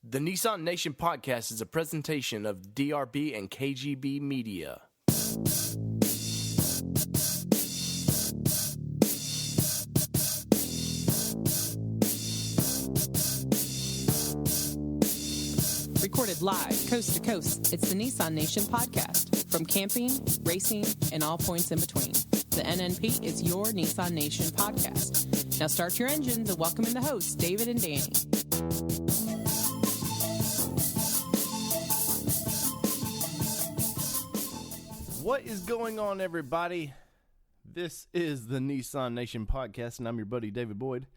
The Nissan Nation podcast is a presentation of DRB and KGB Media. Recorded live, coast to coast, it's the Nissan Nation podcast. From camping, racing, and all points in between. The NNP is your Nissan Nation podcast. Now start your engines and welcome in the hosts, David and Danny. What is going on, everybody? This is the Nissan Nation podcast, and I'm your buddy David Boyd.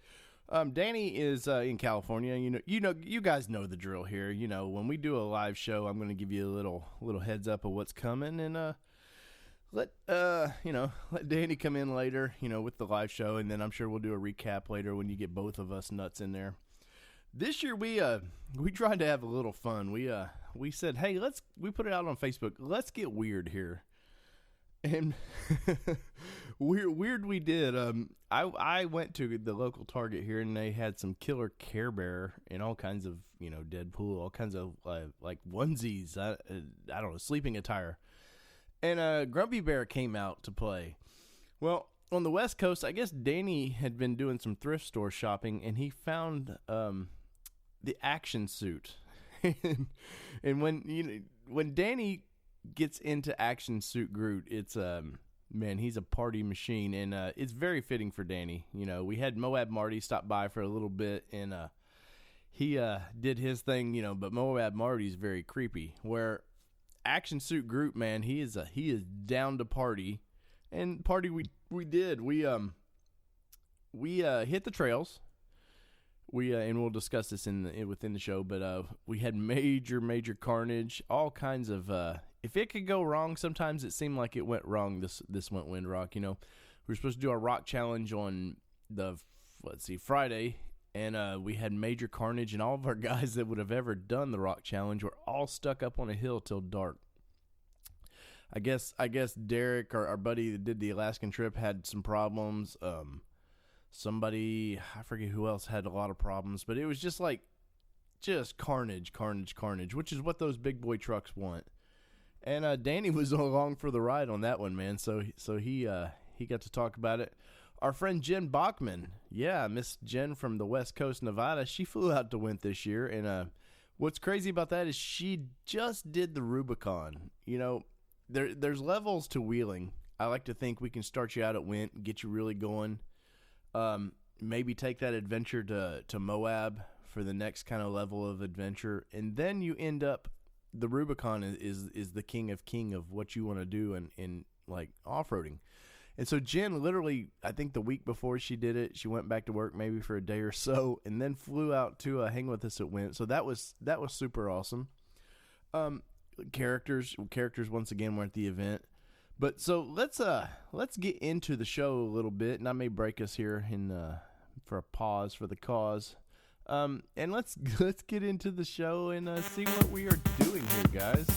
Danny is in California. You guys know the drill here. You know, when we do a live show, I'm going to give you a little heads up of what's coming, and let Danny come in later, with the live show, and then I'm sure we'll do a recap later when you get both of us nuts in there. This year we tried to have a little fun. We said, hey, we put it out on Facebook. Let's get weird here. And weird we did. I went to the local Target here, and they had some killer Care Bear and all kinds of, Deadpool, all kinds of like onesies. I don't know, sleeping attire. And Grumpy Bear came out to play. Well, on the West Coast, I guess Danny had been doing some thrift store shopping, and he found the action suit. And when Danny gets into action suit Groot, it's man, he's a party machine, and it's very fitting for Danny. We had Moab Marty stop by for a little bit, and he did his thing, but Moab Marty's very creepy. Where action suit Groot, man, he is down to party, and party we did. We hit the trails. And we'll discuss this within the show, but we had major carnage, all kinds of. If it could go wrong, sometimes it seemed like it went wrong. This WENTwindrock, we were supposed to do our rock challenge on Friday, and we had major carnage, and all of our guys that would have ever done the rock challenge were all stuck up on a hill till dark. I guess Derek, our buddy that did the Alaskan trip, had some problems. Somebody, I forget who else, had a lot of problems, but it was just carnage, which is what those big boy trucks want. And Danny was along for the ride on that one, man. So he got to talk about it. Our friend Jenn Bachman, Miss Jenn from the West Coast, Nevada, she flew out to Went this year. And what's crazy about that is she just did the Rubicon. There's levels to wheeling. I like to think we can start you out at Went, get you really going. Maybe take that adventure to Moab for the next kind of level of adventure, and then you end up. The Rubicon is the king of what you want to do in like off-roading. And so Jenn literally, I think the week before she did it, she went back to work maybe for a day or so, and then flew out to hang with us at Went. So that was super awesome. Characters once again were at the event. But so let's get into the show a little bit, and I may break us here for a pause for the cause. And let's get into the show and see what we are doing here, guys.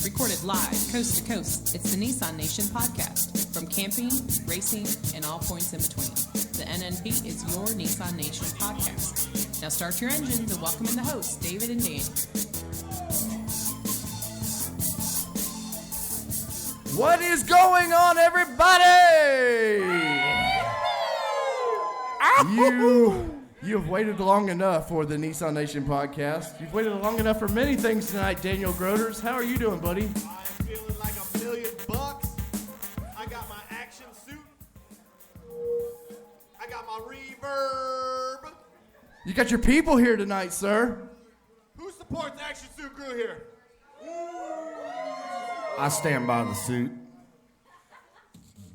Recorded live, coast to coast, it's the Nissan Nation podcast. From camping, racing, and all points in between. The NNP is your Nissan Nation podcast. Now start your engines and welcome in the hosts, David and Danny. What is going on, everybody? You have waited long enough for the Nissan Nation podcast. You've waited long enough for many things tonight, Daniel Groders. How are you doing, buddy? I'm feeling like $1,000,000. I got my action suit. I got my reverb. You got your people here tonight, sir. Who supports Action Suit Crew here? I stand by the suit.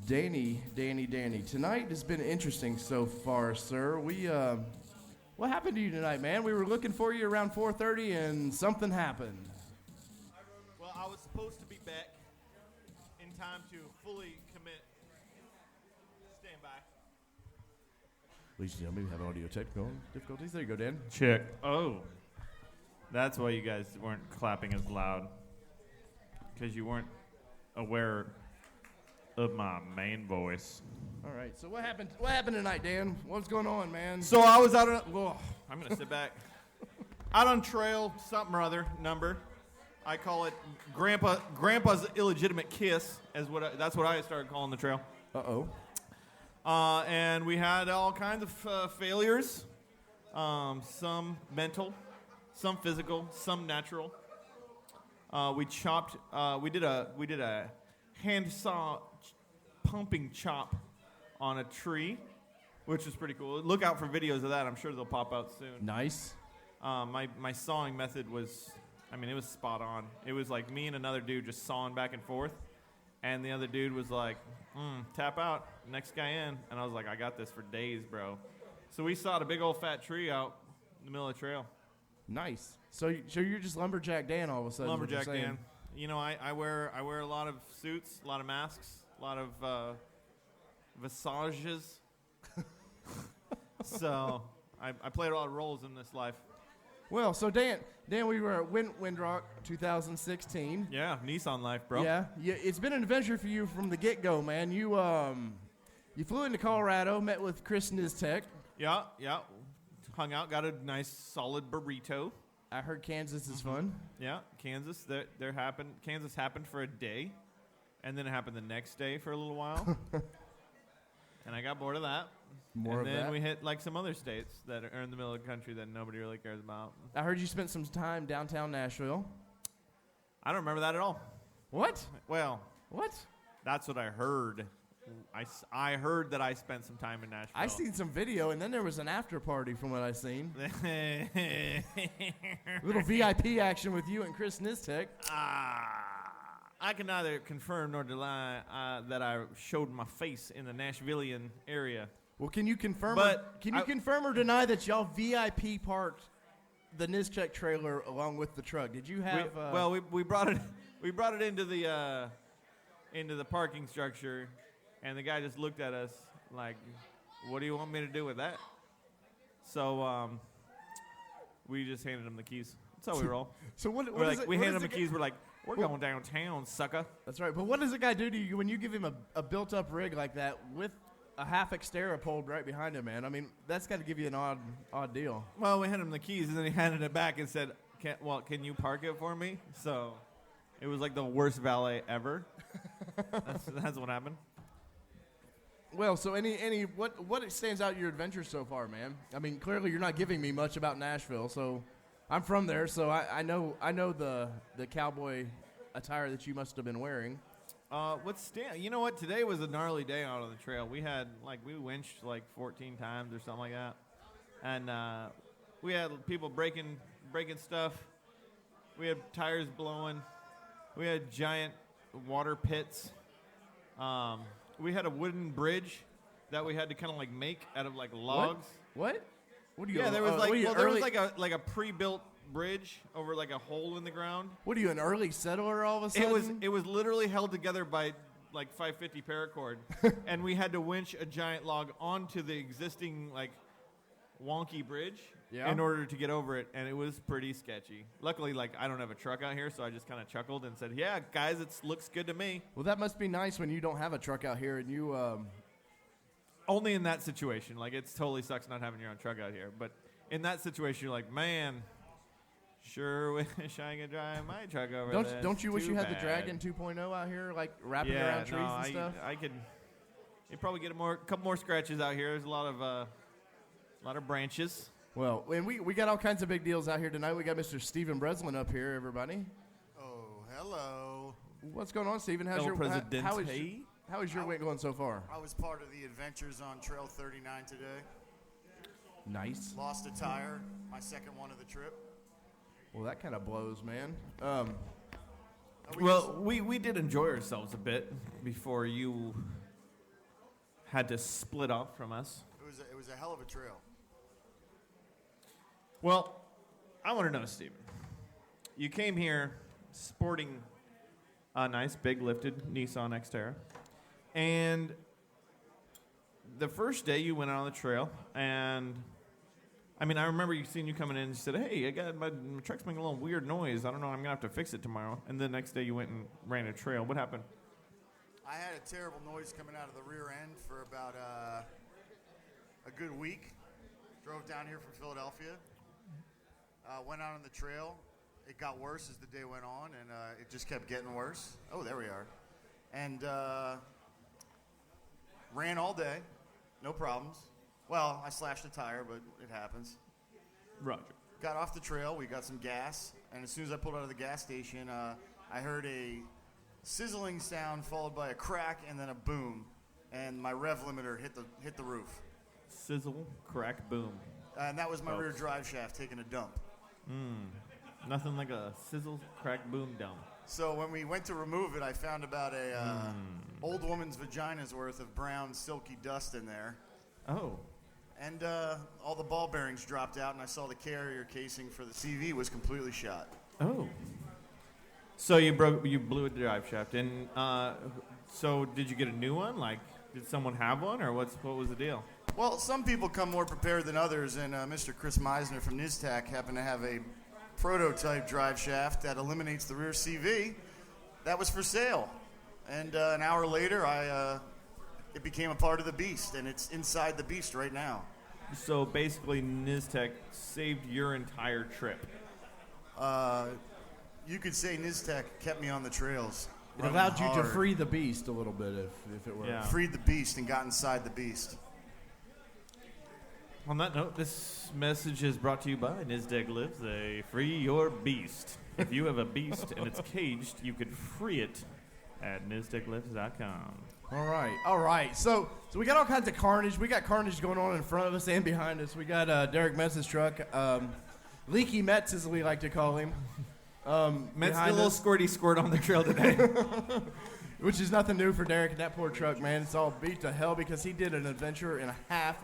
Danny. Tonight has been interesting so far, sir. What happened to you tonight, man? We were looking for you around 4:30, and something happened. Well, I was supposed to be back in time to fully commit stand by. Ladies and gentlemen, we have audio technical difficulties. There you go, Dan. Check. Oh. That's why you guys weren't clapping as loud. Because you weren't aware of my main voice. All right. So what happened? What happened tonight, Dan? What's going on, man? So I was out on. Well, I'm gonna sit back. Out on trail, something or other number. I call it Grandpa's illegitimate kiss. That's what I started calling the trail. And we had all kinds of failures. Some mental, some physical, some natural. We chopped. We did a hand saw pumping chop on a tree, which was pretty cool. Look out for videos of that. I'm sure they'll pop out soon. Nice. My sawing method was, it was spot on. It was like me and another dude just sawing back and forth, and the other dude was like, tap out, next guy in. And I was like, I got this for days, bro. So we sawed a big old fat tree out in the middle of the trail. Nice. So you're just Lumberjack Dan all of a sudden. Lumberjack Dan. You know, I wear a lot of suits, a lot of masks, a lot of visages. So I played a lot of roles in this life. Well, so Dan, we were at WENTwindrock 2016. Yeah, Nissan life, bro. Yeah, it's been an adventure for you from the get-go, man. You flew into Colorado, met with Chris Niztek. Yeah, hung out, got a nice solid burrito. I heard Kansas is fun. Yeah, Kansas. Kansas happened for a day, and then it happened the next day for a little while, and I got bored of that. And then we hit like some other states that are in the middle of the country that nobody really cares about. I heard you spent some time downtown Nashville. I don't remember that at all. What? Well, what? That's what I heard. I heard that I spent some time in Nashville. I seen some video, and then there was an after party from what I seen. Little VIP action with you and Chris Niztek. I can neither confirm nor deny that I showed my face in the Nashvilleian area. Well, can you confirm? Confirm or deny that y'all VIP parked the Niztek trailer along with the truck? Did you have? We brought it. We brought it into the parking structure, and the guy just looked at us like, "What do you want me to do with that?" So we just handed him the keys. That's how we roll. So what we handed him the keys. We're like, "We're going downtown, sucker." That's right. But what does a guy do to you when you give him a built-up rig like that with a half Xterra pulled right behind him, man? I mean, that's got to give you an odd deal. Well, we handed him the keys, and then he handed it back and said, can you park it for me? So it was like the worst valet ever. That's what happened. Well, so what stands out in your adventure so far, man? I mean, clearly you're not giving me much about Nashville, so I'm from there, so I know the cowboy attire that you must have been wearing. You know what? Today was a gnarly day out on the trail. We had we winched 14 times or something like that, and we had people breaking stuff. We had tires blowing. We had giant water pits. We had a wooden bridge that we had to kind of make out of logs. What? What do you? Yeah, there was like a pre-built bridge over a hole in the ground. What are you, an early settler all of a sudden? It was literally held together by 550 paracord, and we had to winch a giant log onto the existing wonky bridge in order to get over it, and it was pretty sketchy. Luckily, I don't have a truck out here, so I just kind of chuckled and said, "Yeah, guys, it looks good to me." Well, that must be nice when you don't have a truck out here and you. Only in that situation, it totally sucks not having your own truck out here, but in that situation, you're like, man. Sure wish I could drive my truck over there. Don't you wish you had the Dragon 2.0 out here, wrapping around trees and stuff? I could. You'd probably get a couple more scratches out here. There's a lot of branches. Well, and we got all kinds of big deals out here tonight. We got Mr. Steven Breslin up here, everybody. Oh, hello. What's going on, Steven? How is your week going so far? I was part of the adventures on Trail 39 today. Nice. Lost a tire, my second one of the trip. Well, that kind of blows, man. We did enjoy ourselves a bit before you had to split off from us. It was a hell of a trail. Well, I want to know, Steven. You came here sporting a nice big lifted Nissan Xterra, and the first day you went out on the trail, and I mean, I remember seeing you coming in and you said, "Hey, I got my truck's making a little weird noise. I don't know. I'm gonna have to fix it tomorrow." And the next day you went and ran a trail. What happened? I had a terrible noise coming out of the rear end for about a good week. Drove down here from Philadelphia. Went out on the trail. It got worse as the day went on, and it just kept getting worse. Oh, there we are. And ran all day, no problems. Well, I slashed a tire, but it happens. Roger. Got off the trail. We got some gas, and as soon as I pulled out of the gas station, I heard a sizzling sound followed by a crack and then a boom, and my rev limiter hit the roof. Sizzle, crack, boom. And that was my rear drive shaft taking a dump. Nothing like a sizzle, crack, boom dump. So when we went to remove it, I found about a old woman's vagina's worth of brown silky dust in there. Oh. And all the ball bearings dropped out, and I saw the carrier casing for the CV was completely shot. Oh. So you blew a drive shaft, and so did you get a new one? Like, did someone have one, or what was the deal? Well, some people come more prepared than others, and Mr. Chris Meisner from NISTAC happened to have a prototype drive shaft that eliminates the rear CV. That was for sale. And an hour later, it became a part of the beast, and it's inside the beast right now. So basically, NISTAC saved your entire trip. You could say NISTAC kept me on the trails. It allowed you to free the beast a little bit if it were. Yeah. Freed the beast and got inside the beast. On that note, this message is brought to you by NISDEG Lives. They free your beast. If you have a beast and it's caged, you could free it at NISDEGLives.com. All right. So we got all kinds of carnage. We got carnage going on in front of us and behind us. We got Derek Metz's truck, Leaky Metz as we like to call him. Metz did a little squirty squirt on the trail today. Which is nothing new for Derek and that poor truck, man. It's all beat to hell because he did an adventure and a half.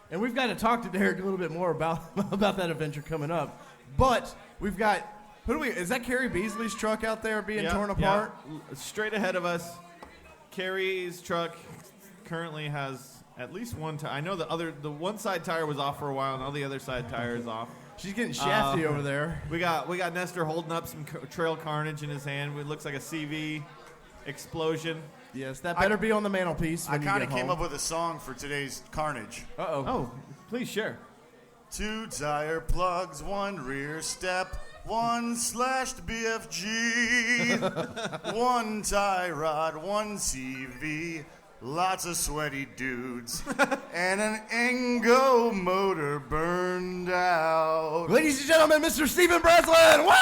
And we've got to talk to Derek a little bit more about that adventure coming up. But we've got, is that Carrie Beasley's truck out there being torn apart? Yeah. Straight ahead of us, Carrie's truck currently has at least one tire. I know the one side tire was off for a while, and all the other side tire is off. She's getting shafty over there. We got Nestor holding up some trail carnage in his hand. It looks like a CV explosion. Yes, that better be on the mantelpiece. I kind of came up with a song for today's carnage. Uh-oh. Oh, please share. 2 tire plugs, 1 rear step, 1 slashed BFG, 1 tie rod, 1 CV, lots of sweaty dudes, and an Engo motor burned out. Ladies and gentlemen, Mr. Steven Breslin! Woo!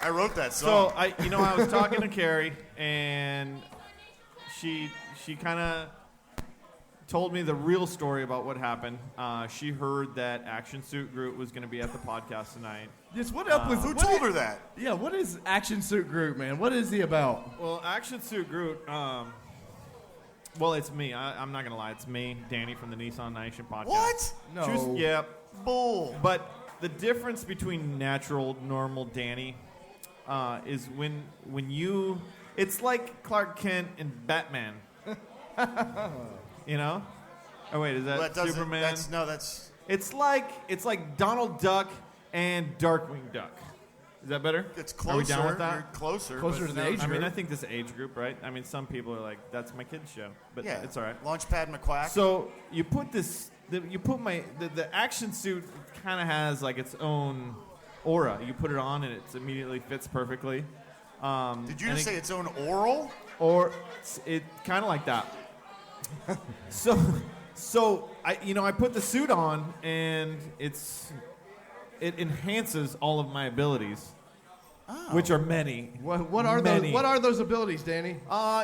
I wrote that song. So I was talking to Carrie, and she kind of told me the real story about what happened. She heard that Action Suit Groot was going to be at the podcast tonight. Yes, what up with Who told her that? Yeah, what is Action Suit Groot, man? What is he about? Well, Action Suit Groot, well, it's me. I'm not going to lie. It's me, Danny from the Nissan Nation podcast. What? No. Yeah. Bull. But the difference between natural, normal Danny is when you... It's like Clark Kent and Batman. You know? Oh, wait, is that Superman? That's... It's like Donald Duck and Darkwing Duck. Is that better? It's closer. Are we down with that? You're closer. Closer to the age I mean, group. I think this age group, right? I mean, some people are like, that's my kid's show. But Yeah. it's all right. Launchpad McQuack. So you put the action suit kind of has like its own aura. You put it on and it immediately fits perfectly. Did you just say its own oral? Or it kind of like that. So I put the suit on and it enhances all of my abilities, which are many. What are those abilities, Danny?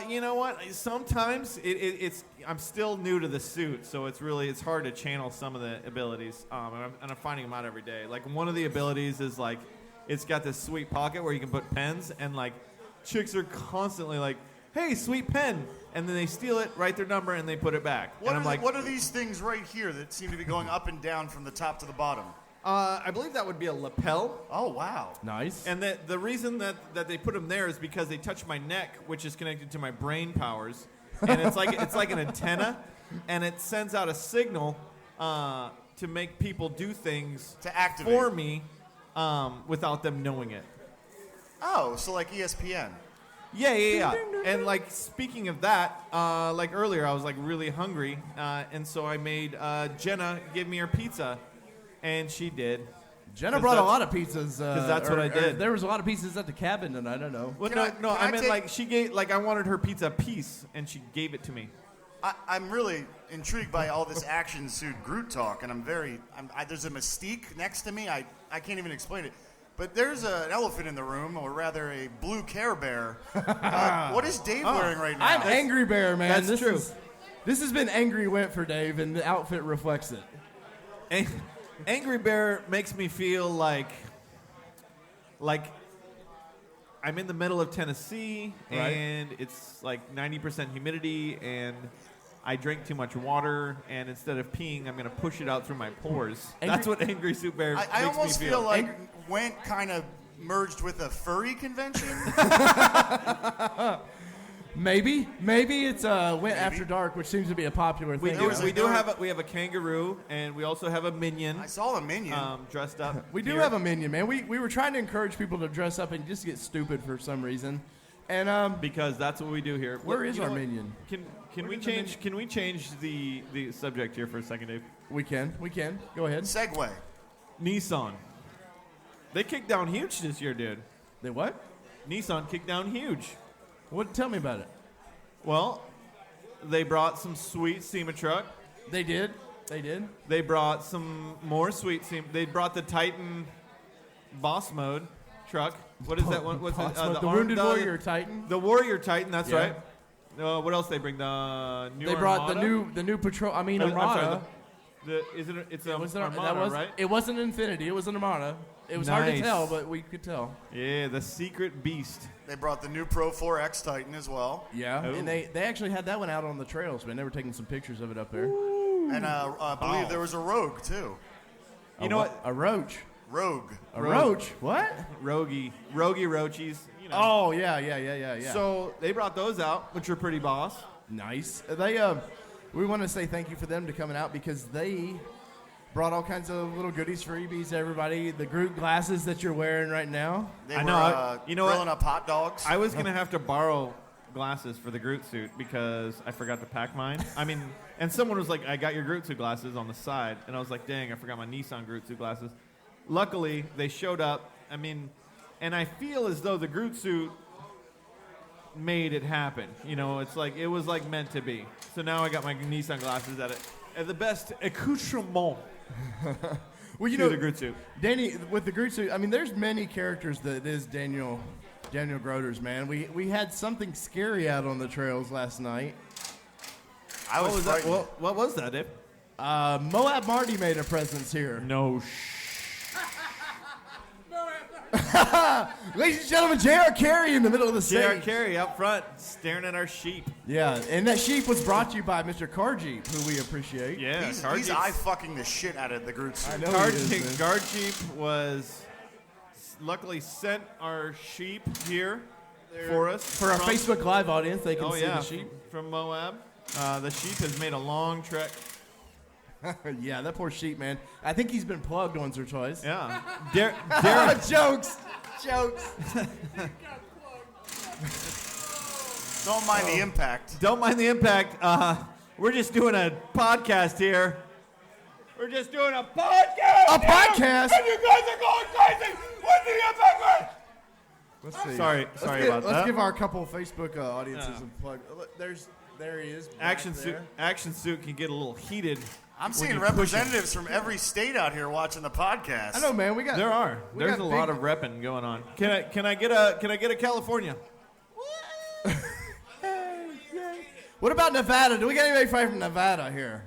You know what? Sometimes it's I'm still new to the suit, so it's hard to channel some of the abilities, and I'm finding them out every day. Like one of the abilities is like it's got this sweet pocket where you can put pens, and like chicks are constantly like, "Hey, sweet pen," and then they steal it, write their number, and they put it back. What are these things right here that seem to be going up and down from the top to the bottom? I believe that would be a lapel. Oh, wow. Nice. And the reason that they put them there is because they touch my neck, which is connected to my brain powers. and it's like an antenna, and it sends out a signal to make people do things To activate. for me without them knowing it. Oh, so like ESPN. Yeah. And like speaking of that, like earlier, I was like really hungry, and so I made Jenna give me her pizza, and she did. Jenna 'Cause brought a that's- lot of pizzas. 'cause that's what I did. There was a lot of pizzas at the cabin tonight. I don't know. Well, Can I I meant take- like she gave, like I wanted her pizza piece, and she gave it to me. I'm really intrigued by all this action suit Groot talk, and there's a mystique next to me. I can't even explain it. But there's an elephant in the room, or rather a blue Care Bear. What is Dave wearing right now? I'm Angry Bear, man. That's true. This has been Angry Went for Dave, and the outfit reflects it. Angry Bear makes me feel like I'm in the middle of Tennessee, Right. and it's like 90% humidity, and I drink too much water, and instead of peeing, I'm going to push it out through my pores. That's what Angry Soup Bear makes I almost me feel like Went kind of merged with a furry convention. Maybe it's Went After Dark, which seems to be a popular we thing. do, now. we have a kangaroo, and we also have a minion I saw a minion. dressed up. We do here. have a minion, man. We were trying to encourage people to dress up and just get stupid for some reason. And because that's what we do here. where You is know our what? minion? Can we change? Can we change the subject here for a second, Dave? We can. Go ahead. Segway. Nissan. They kicked down huge this year, dude. They what? Nissan kicked down huge. What? Tell me about it. Well, they brought some sweet SEMA truck. They did. They brought some more sweet SEMA. They brought the Titan Boss Mode truck. What is that one? What's it? The Wounded Warrior Titan. The Warrior Titan. That's Yeah. right. What else they bring? The new. They brought Armada? the new patrol. I mean, I'm sorry, Armada. it's a Was it, Armada, that was, right? It wasn't Infinity. It was an Armada. It was hard to Nice. tell, but we could tell. Yeah, the secret beast. They brought the new Pro 4X Titan as well. Yeah, Oh. and they actually had that one out on the trails, man. They were taking some pictures of it up there. And I believe there was a Rogue, too. You know what? A roach. Rogue. A roach? What? Rogie Roachies. You know. Oh yeah. So they brought those out, which are pretty boss. Nice. We want to say thank you for them to coming out because they brought all kinds of little goodies, freebies to everybody. The Groot glasses that you're wearing right now. They I were know, you know what? grilling up hot dogs. I was gonna have to borrow glasses for the Groot suit because I forgot to pack mine. I mean, and someone was like, "I got your Groot suit glasses on the side," and I was like, "Dang, I forgot my Nissan Groot suit glasses." Luckily, they showed up. I mean, and I feel as though the Groot suit made it happen. You know, it's like it was like meant to be. So now I got my Nissan glasses at the best accoutrement. Well, you to know, the Groot suit. Danny, with the Groot suit, I mean, there's many characters that is Daniel Groders, man. We had something scary out on the trails last night. I was What was that? frightened. What was that, Dave? Moab Marty made a presence here. No. Ladies and gentlemen, J.R. Carey in the middle of the J.R. stage. Carey up front, staring at our sheep. Yeah, and that sheep was brought to you by Mr. Carjeep, who we appreciate. Yeah, He's Carjeep. eye fucking the shit out of the Groot suit. I know he is, man. Carjeep was luckily sent our sheep here for us. For our Facebook Live audience, they can Oh see yeah, the sheep. from Moab. The sheep has made a long trek. Yeah, that poor sheep, man. I think he's been plugged once or twice. Yeah, Derek. Jokes. Don't mind the impact. Don't mind the impact. We're just doing a podcast here. We're just doing a podcast. A podcast? And you guys are going crazy with the impact. Let's see. Sorry about that. Let's give our couple Facebook audiences a plug. Look, there he is. back Action there. suit can get a little heated. I'm when seeing you push him. representatives from every state out here watching the podcast. I know, man. We got. There are. we There's got a big- lot of repping going on. Can I get a California? What about Nevada? Do we got anybody from Nevada here?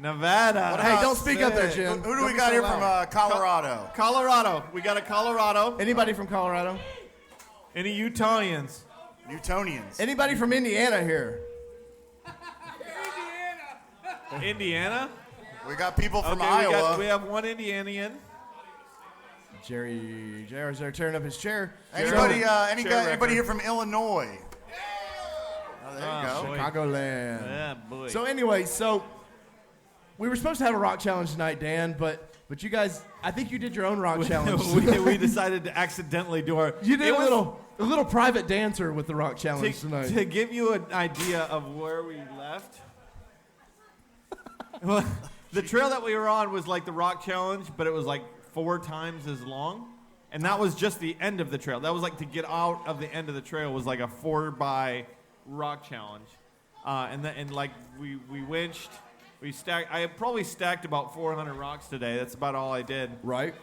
Nevada. Hey, don't speak up there, Who Jim. do Don't we be got so here loud. from Colorado? Colorado. We got a Colorado. Anybody from Colorado? Any Utahnians? Newtonians. Anybody from Indiana here? Indiana. We got people from Okay, Iowa. we have one Indianian. JR's there tearing up his chair. Anybody, Chair anybody record. here from Illinois? Oh, there you go. Chicagoland. Yeah, boy. So anyway, we were supposed to have a rock challenge tonight, Dan, but you guys, I think you did your own rock challenge. we decided to accidentally do our. You did a little private dancer with the rock challenge tonight. To give you an idea of where we left, well, the trail that we were on was like the rock challenge, but it was like 4 times as long, and that was just the end of the trail. That was like to get out of the end of the trail was like a 4x rock challenge, and like we winched. I probably stacked about 400 rocks today. That's about all I did. Right.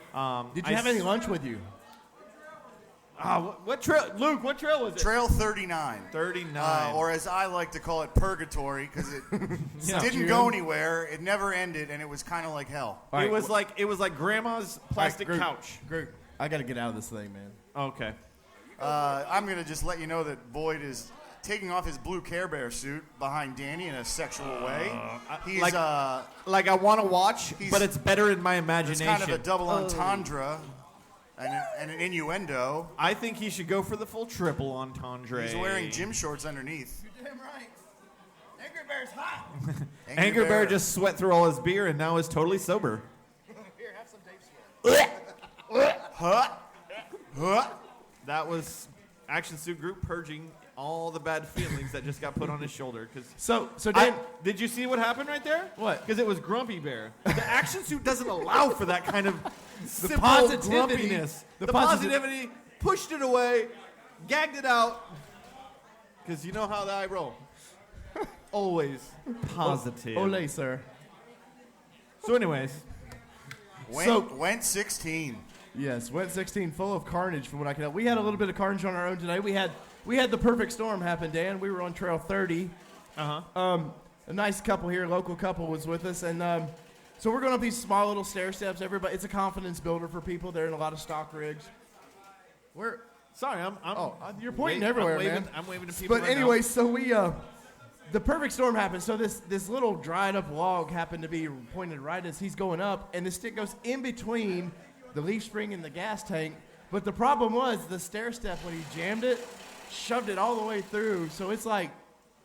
Did you have any lunch with you? What trail? Luke, what trail was it? Trail 39. 39. Or as I like to call it, purgatory, because it didn't go anywhere. It never ended, and it was kind of like hell. Right. It was like grandma's plastic couch. Groot, I got to get out of this thing, man. Okay. I'm going to just let you know that Boyd is taking off his blue Care Bear suit behind Danny in a sexual way. He's like I want to watch, but it's better in my it's imagination. kind of a double entendre and an innuendo. I think he should go for the full triple entendre. He's wearing gym shorts underneath. You're damn right. Angry Bear's hot. Angry Bear just sweat through all his beer and now is totally sober. Here, have some Dave sweat. That was Action Suit Group purging all the bad feelings that just got put on his shoulder. So Dan, did you see what happened right there? What? Because it was Grumpy Bear. The Action Suit doesn't allow for that kind of simple positivity. grumpiness. The positivity pushed it away, gagged it out. Because you know how I roll. Always positive. Ole, sir. So anyways. Went 16. Yes, went 16, full of carnage from what I can tell. We had a little bit of carnage on our own today. We had the perfect storm happen, Dan. We were on Trail 30. Uh-huh. A nice couple here, local couple was with us. And so we're going up these small little stair steps. Everybody, it's a confidence builder for people. They're in a lot of stock rigs. Sorry, You're pointing everywhere, man. I'm waving to people. But anyway, so we, the perfect storm happened. So this little dried up log happened to be pointed right as he's going up, and the stick goes in between the leaf spring and the gas tank. But the problem was the stair step, when he jammed it, shoved it all the way through. So it's like,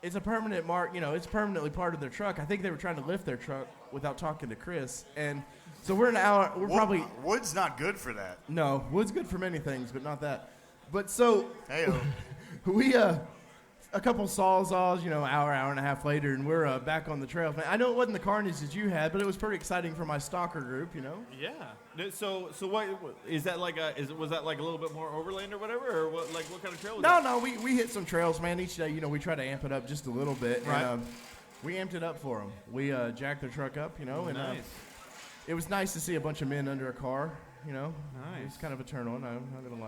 it's a permanent mark, it's permanently part of their truck. I think they were trying to lift their truck without talking to Chris. And so we're an hour, probably. Wood's not good for that. No, wood's good for many things, but not that. But so, Hey-o. we, a couple sawzaws, hour and a half later, and we're back on the trails. Man, I know it wasn't the carnage that you had, but it was pretty exciting for my stalker group, Yeah. So what is that like? Was that like a little bit more overland or whatever, or what? Like what kind of trail was that? No, we hit some trails, man. Each day, we try to amp it up just a little bit, right. And we amped it up for them. We jacked their truck up, and nice. It was nice to see a bunch of men under a car. Nice. It's kind of a turn on. I'm not gonna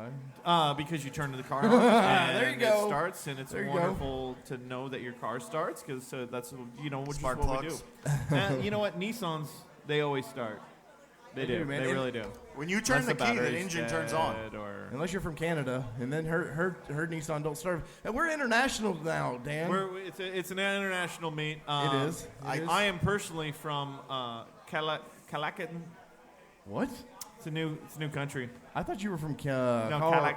lie. Because you turn the car on and there you go. It starts, and it's wonderful to know that your car starts because that's Spark what plugs. we do. And you know what? Nissans, they always start. They do, man. They really do. When you turn the key, the engine turns on. Unless you're from Canada, and then her Nissan don't start. And we're international now, Dan. It's an international meet. It is. I am personally from Calacat. What? It's a new country. I thought you were from Calacat.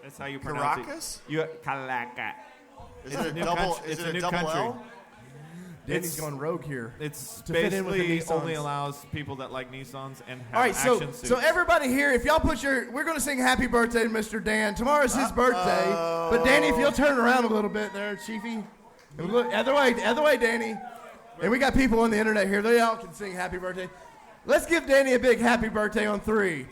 That's how you pronounce Caracas? it. Calacat. Is it a double? Is it a double L? Danny's going rogue here. It's to fit in with the basically Nissans. only allows people that like Nissans and have All right, action suits. so everybody here, if y'all we're going to sing happy birthday to Mr. Dan. Tomorrow's his birthday. But Danny, if you'll turn around a little bit there, Chiefy. And look, other way, Danny. And we got people on the internet here. They all can sing happy birthday. Let's give Danny a big happy birthday on 3.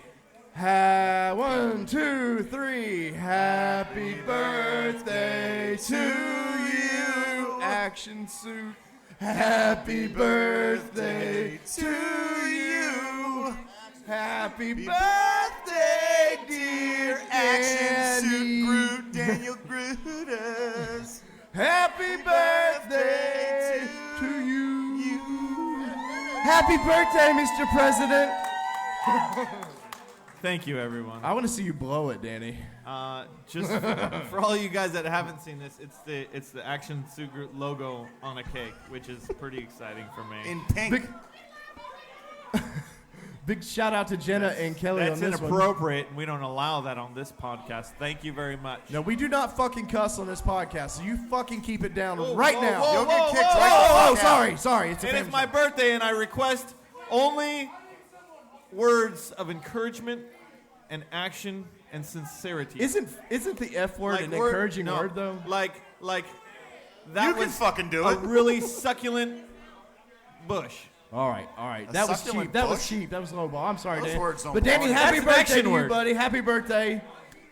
1, 2, 3. Happy birthday to you, Action Suit. Happy birthday to you. Happy birthday, dear Action Suit Annie. Groot, Daniel Grooters. Happy birthday to you. Happy birthday, Mr. President. Thank you, everyone. I want to see you blow it, Danny. Just for all you guys that haven't seen this, it's the Action Suit Group logo on a cake, which is pretty exciting for me. In pink. Big shout out to Jenna and Kelly That's on this one. inappropriate, and we don't allow that on this podcast. Thank you very much. No, we do not fucking cuss on this podcast, so you fucking keep it down right now. whoa, You'll whoa, get kicked whoa, right the Oh, fuck out. sorry. It's a And family it's my show. birthday, and I request only words of encouragement and action and sincerity. Isn't the F word an encouraging word though? Like that You was can fucking do a it. really succulent bush. All right. A That was succulent cheap. That was bush? cheap. That was low ball. I'm sorry, Those Danny. words don't But Danny, belong. happy That's an birthday action to you, word. buddy. Happy birthday.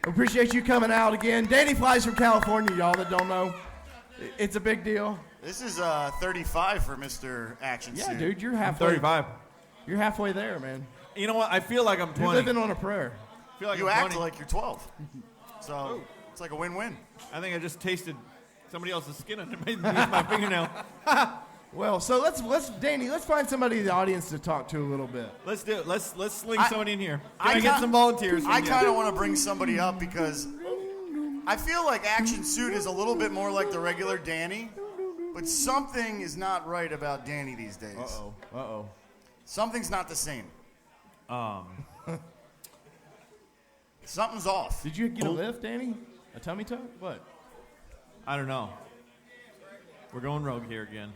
Appreciate you coming out again. Danny flies from California, y'all that don't know. It's a big deal. This is 35 for Mr. Action Yeah, Suit. dude, you're halfway. 35. You're halfway there, man. You know what? I feel like I'm 20. You're living on a prayer. I feel like You I'm act 20. like you're 12. So it's like a win-win. I think I just tasted somebody else's skin and it made me use my fingernail. Well, so let's Danny, let's find somebody in the audience to talk to a little bit. Let's do it. Let's sling I- somebody in here. I Can I get ca- some volunteers? I from you? kind of want to bring somebody up because I feel like Action Suit is a little bit more like the regular Danny, but something is not right about Danny these days. Uh-oh. Something's not the same. Something's off. Did you get a lift, Danny? A tummy tuck? What? I don't know. We're going rogue here again.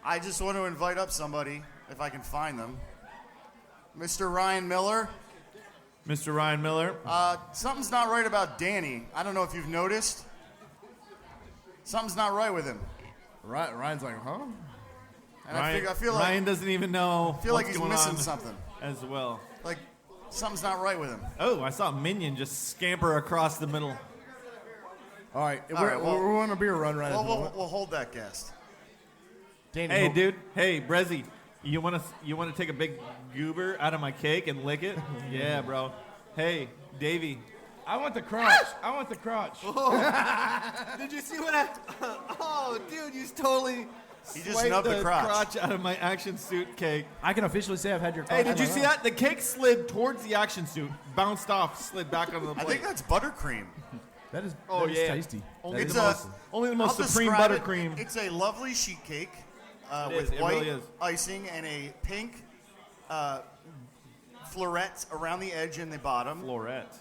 I just want to invite up somebody, if I can find them. Mr. Ryan Miller. Mr. Ryan Miller. Something's not right about Danny. I don't know if you've noticed. Something's not right with him. Ryan's like, huh? And Ryan, I feel like Ryan doesn't even know. feel like what's he's going missing on something. as well. Like something's not right with him. Oh, I saw Minion just scamper across the middle. All right, All right, well- we're on a beer run right at the Well, moment. we'll hold that guest. Danny, Hey, dude. Hey, Brezzy. You want to take a big goober out of my cake and lick it? Yeah, bro. Hey, Davey. I want the crotch. I want the crotch. Did you see what I? Oh, dude, you totally. He just swiped snubbed the crotch. crotch out of my action suit cake. I can officially say I've had your crotch. Hey, did you in my see mouth. that? The cake slid towards the action suit, bounced off, slid back onto the I plate. think that's buttercream. That is, Oh, that is yeah. tasty. Only That It's is a- awesome. Only the I'll most supreme describe buttercream. It's a lovely sheet cake It with is. It white really is. icing and a pink floret around the edge and the bottom. Florette.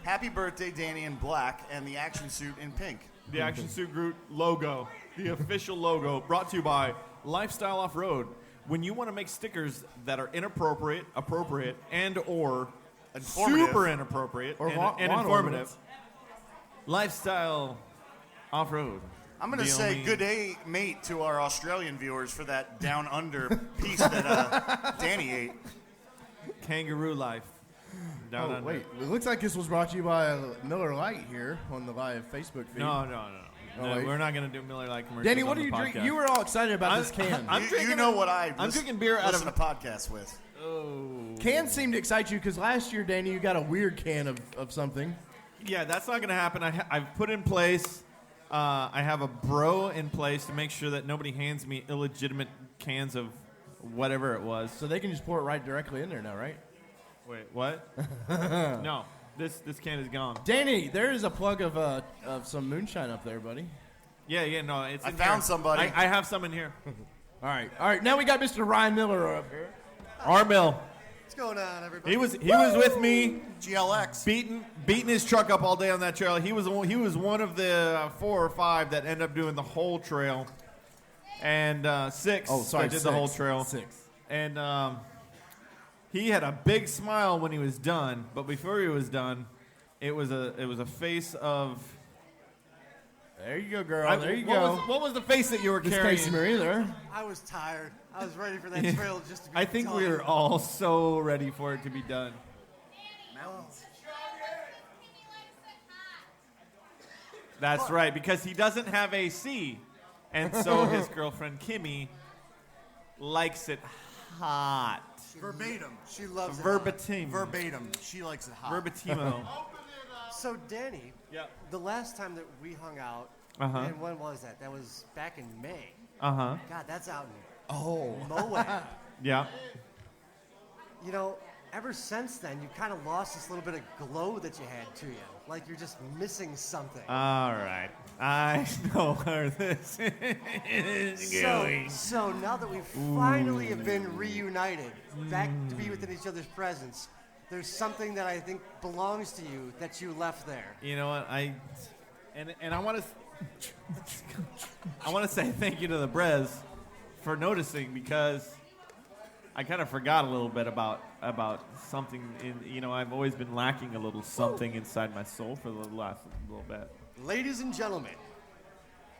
Happy birthday, Danny, in black, and the action suit in pink. The Action Suit Groot logo, the official logo, brought to you by Lifestyle Off-Road. When you want to make stickers that are inappropriate, appropriate, and/or Informative. super inappropriate Or and, lawn and informative, ornaments. Lifestyle Off-Road. I'm going to The say only- good day, mate, to our Australian viewers for that down under piece that Danny ate. Kangaroo Life. Down Oh, under. wait. It looks like this was brought to you by Miller Lite here on the live Facebook feed. No. Oh, No, wait. we're not going to do Miller Lite commercials. Danny, on what the are you drinking? podcast. You were all excited about this can. I'm You drinking know a- what I I'm drinking beer out listen of- to podcasts with. Cans seem to excite you because last year, Danny, you got a weird can of something. Yeah, that's not going to happen. I've put in place. I have a bro in place to make sure that nobody hands me illegitimate cans of whatever it was. So they can just pour it right directly in there now, right? Wait, what? No, this can is gone. Danny, there is a plug of some moonshine up there, buddy. Yeah, no, it's. I in found here. somebody. I have some in here. All right. Now we got Mr. Ryan Miller up here. Armill. What's going on, everybody? He was with me, GLX. beating his truck up all day on that trail. He was one of the 4 or 5 that ended up doing the whole trail, and 6. Oh, sorry, that did the whole 6. trail. 6. And he had a big smile when he was done, but before he was done, it was a face of. There you go, girl. There you go. What was the face that you were This carrying? Casey Marie there. I was tired. I was ready for that trail just to be I think done. we were all so ready for it to be done. Mountains. That's right, because he doesn't have AC, and so his girlfriend Kimmy likes it hot. Verbatim. She loves it. Verbatim. Verbatim. She likes it hot. Verbatimo. So, Danny, Yeah. the last time that we hung out, Uh-huh. and when was that? That was back in May. Uh-huh. God, that's out in Oh. Moab. Yeah. You know, ever since then, you kind of lost this little bit of glow that you had to you. Like you're just missing something. All right. I I know where this is going. So now that we finally have been reunited, back to be within each other's presence, there's something that I think belongs to you that you left there. You know what? I want to say thank you to the Brez for noticing, because I kind of forgot a little bit about something. I've always been lacking a little something inside my soul for the last little bit. Ladies and gentlemen,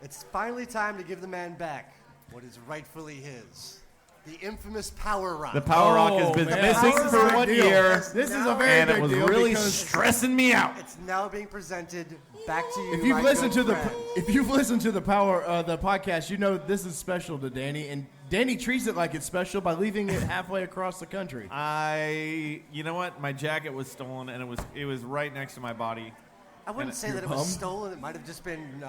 it's finally time to give the man back what is rightfully his. The infamous Power Rock. The Power Rock has been missing for 1 year. This is a very big deal. And it was really stressing me out. It's now being presented back to you. If you've listened to the Power the podcast, you know this is special to Danny, and Danny treats it like it's special by leaving it halfway across the country. You know what? My jacket was stolen, and it was right next to my body. I wouldn't say that it was stolen. It might have just been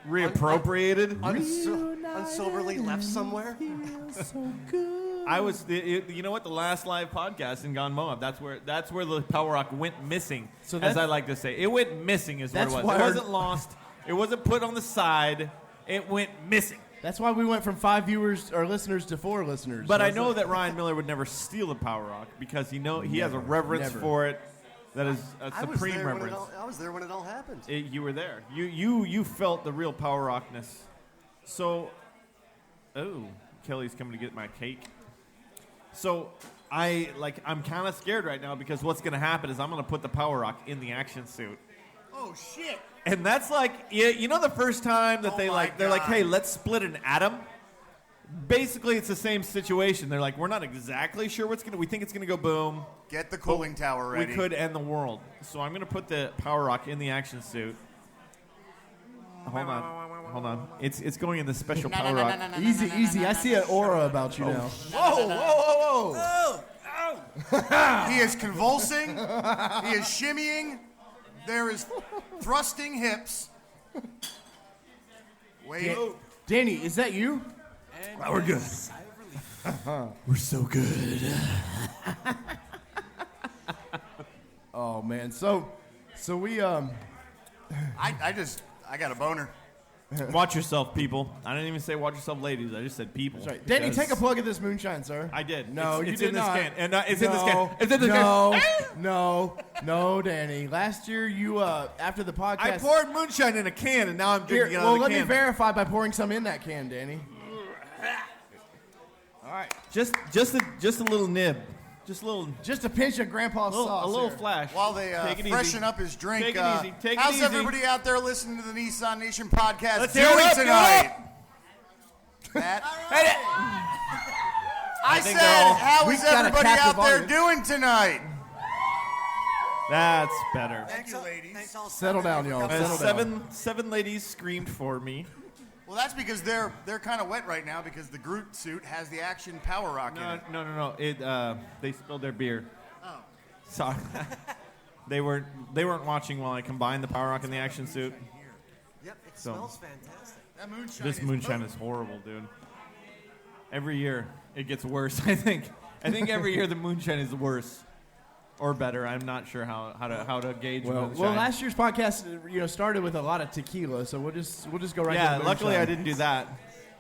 reappropriated, unsoberly left somewhere. So good. I was, you know what? The last live podcast in Gone Moab. That's where the Power Rock went missing. So as I like to say, it went missing. Is what it was. It wasn't lost. It wasn't put on the side. It went missing. That's why we went from 5 viewers or listeners to 4 listeners. But I know that Ryan Miller would never steal a Power Rock because he has a reverence for it. That is a supreme reverence. I was there when it all happened. You were there. You felt the real Power Rockness. So, Kelly's coming to get my cake. So I'm kind of scared right now because what's going to happen is I'm going to put the Power Rock in the action suit. Oh shit! And that's the first time that they're like, hey, let's split an atom. Basically, it's the same situation. They're like, we're not exactly sure we think it's going to go boom. Get the cooling tower ready. We could end the world. So I'm going to put the Power Rock in the action suit. Hold on. It's going in the special Power Rock. Easy. I see an aura about you now. Whoa. He is convulsing. He is shimmying. There is thrusting hips. Wait. Danny, is that you? We're good. We're so good. Oh man, so we I got a boner. Watch yourself, people. I didn't even say watch yourself, ladies. I just said people. That's right. Danny, take a plug of this moonshine, sir. I did. No, it's you in did this not. can. And it's in this can. It's in this can. No, Danny. Last year, you after the podcast, I poured moonshine in a can, and now I'm drinking it out of the let can. me verify by pouring some in that can, Danny. All right, just a little nib. Just a pinch of Grandpa's sauce. A little here. flash. While they freshen easy. up his drink, Take it easy. Take how's it easy. everybody out there listening to the Nissan Nation podcast Let's doing hear it up, tonight? I said, how is everybody out there doing tonight? That's better. Thank you, ladies. Settle down, y'all. Seven ladies screamed for me. Well, that's because they're kind of wet right now because the Groot suit has the action Power Rock in it. No. They spilled their beer. Oh. Sorry. They weren't watching while I combined the Power Rock and the action suit. Yep, it smells fantastic. That moonshine This moonshine is horrible, dude. Every year it gets worse. I think every year the moonshine is worse or better. I'm not sure how to gauge. Well, last year's podcast, started with a lot of tequila, so we'll just go right. Yeah, to the luckily moonshine. I didn't do that.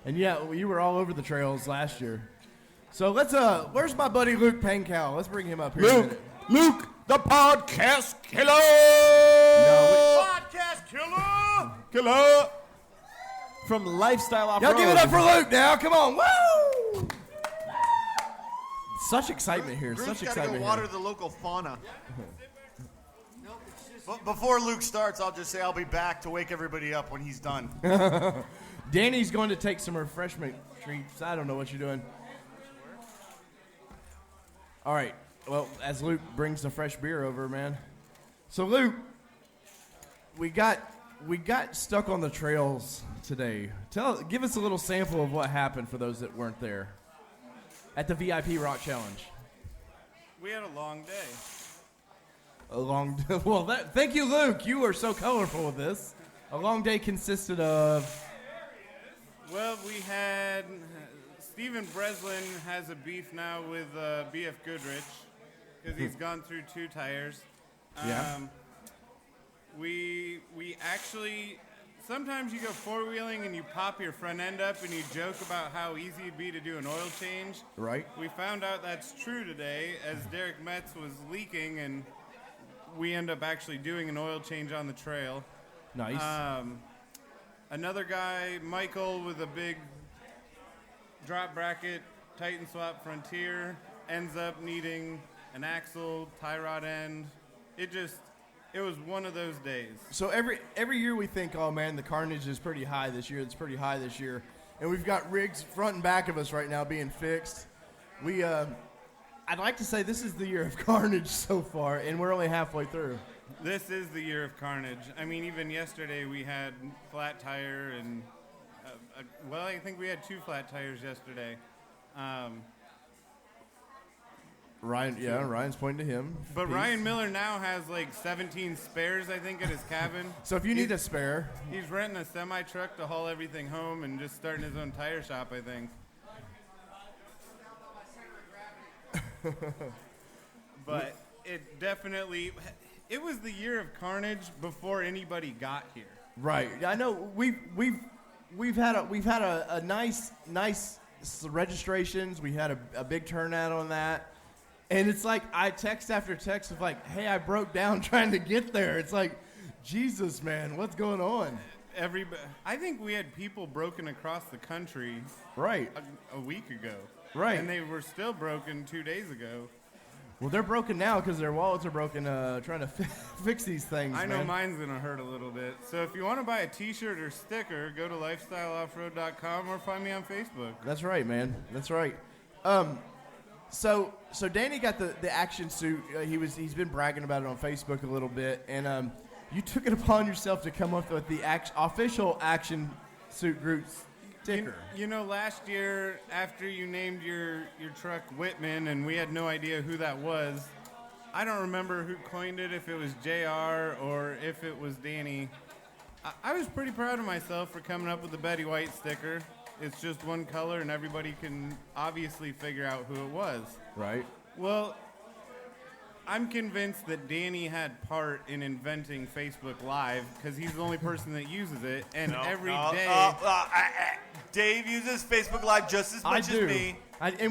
And you were all over the trails last year. So let's where's my buddy Luke Pankow? Let's bring him up here. Luke, the podcast killer. podcast Killer. From Lifestyle Offroad. Y'all give it up for Luke now. Come on. Woo! Such excitement here. Groot's Such gotta excitement go water here. the local fauna. But before Luke starts, I'll just say I'll be back to wake everybody up when he's done. Danny's going to take some refreshment treats. I don't know what you're doing. All right. Well, as Luke brings the fresh beer over, man. So, Luke, we got stuck on the trails today. Give us a little sample of what happened for those that weren't there at the VIP Rock Challenge. We had a long day. Thank you, Luke. You were so colorful with this. A long day consisted of... Well, we had... Steven Breslin has a beef now with BF Goodrich because he's gone through 2 tires. Yeah. We actually sometimes you go four-wheeling and you pop your front end up and you joke about how easy it'd be to do an oil change. Right. We found out that's true today as Derek Metz was leaking and we end up actually doing an oil change on the trail. Nice. Another guy, Michael, with a big drop bracket, Titan Swap Frontier, ends up needing an axle, tie rod end. It was one of those days. So every year we think, oh man, the carnage is pretty high this year. It's pretty high this year, and we've got rigs front and back of us right now being fixed. I'd like to say this is the year of carnage so far, and we're only halfway through. This is the year of carnage. I mean, even yesterday we had flat tire and, I think we had 2 flat tires yesterday. Ryan's pointing to him. But Peace. Ryan Miller now has like 17 spares, I think, at his cabin. So if you need a spare. He's renting a semi-truck to haul everything home and just starting his own tire shop, I think. But it was the year of carnage before anybody got here. Right. I know we've had a nice registrations. We had a big turnout on that. And it's like I text after text of like, hey, I broke down trying to get there. It's like, Jesus, man, what's going on? I think we had people broken across the country right a week ago. Right. And they were still broken 2 days ago. Well, they're broken now because their wallets are broken trying to fix these things, I know man. mine's going to hurt a little bit. So if you want to buy a T-shirt or sticker, go to lifestyleoffroad.com or find me on Facebook. That's right, man. That's right. So Danny got the action suit. He's been bragging about it on Facebook a little bit, and you took it upon yourself to come up with the official action suit Groot sticker. You know, last year after you named your truck Whitman, and we had no idea who that was. I don't remember who coined it, if it was JR or if it was Danny. I was pretty proud of myself for coming up with the Betty White sticker. It's just one color, and everybody can obviously figure out who it was. Right. Well, I'm convinced that Danny had part in inventing Facebook Live because he's the only person that uses it, and every day. Dave uses Facebook Live just as much as me.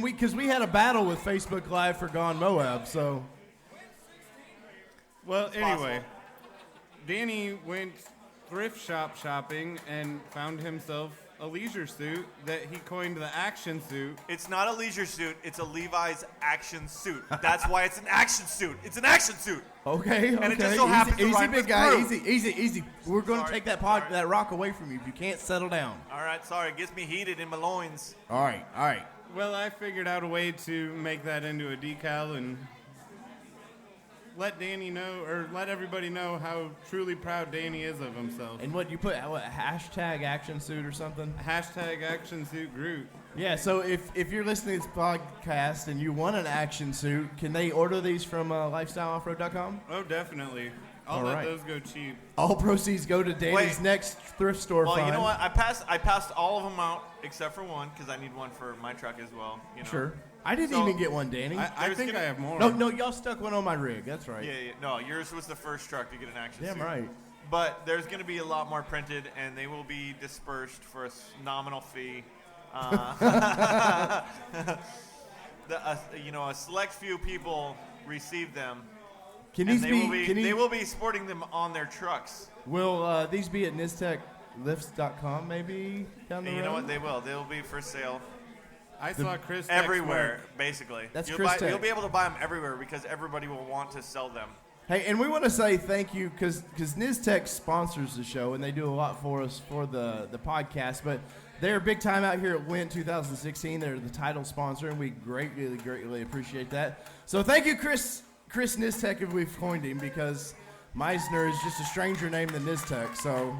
Because we had a battle with Facebook Live for Gone Moab, so. Well, anyway, Danny went thrift shop shopping and found himself a leisure suit that he coined the action suit. It's not a leisure suit. It's a Levi's action suit. That's why it's an action suit. It's an action suit. Okay. And it just so happens to easy, rhyme big with guy. Groot. Easy. We're going to take that rock away from you if you can't settle down. All right, sorry. It gets me heated in my loins. All right. Well, I figured out a way to make that into a decal and let Danny know, or let everybody know how truly proud Danny is of himself. And what you put, hashtag action suit or something? Hashtag action suit Groot. Yeah, so if you're listening to this podcast and you want an action suit, can they order these from lifestyleoffroad.com? Oh, definitely. I'll let those go cheap. All proceeds go to Danny's next thrift store fund. Well, you know what? I passed all of them out except for one because I need one for my truck as well. You know? Sure. I didn't even get one, Danny. I think I have more. No, y'all stuck one on my rig. That's right. Yeah. No, yours was the first truck to get an action suit. Damn right. But there's going to be a lot more printed, and they will be dispersed for a nominal fee. A select few people receive them. They will be sporting them on their trucks. Will these be at nistechlifts.com maybe down the road? You know what? They will. They'll be for sale. I saw Chris everywhere, basically. That's You'll be able to buy them everywhere because everybody will want to sell them. Hey, and we want to say thank you because Nistec sponsors the show, and they do a lot for us for the podcast, but they're big time out here at WENT 2016. They're the title sponsor, and we greatly appreciate that. So thank you, Chris Nistec, if we've coined him, because Meisner is just a stranger name than Nistec. So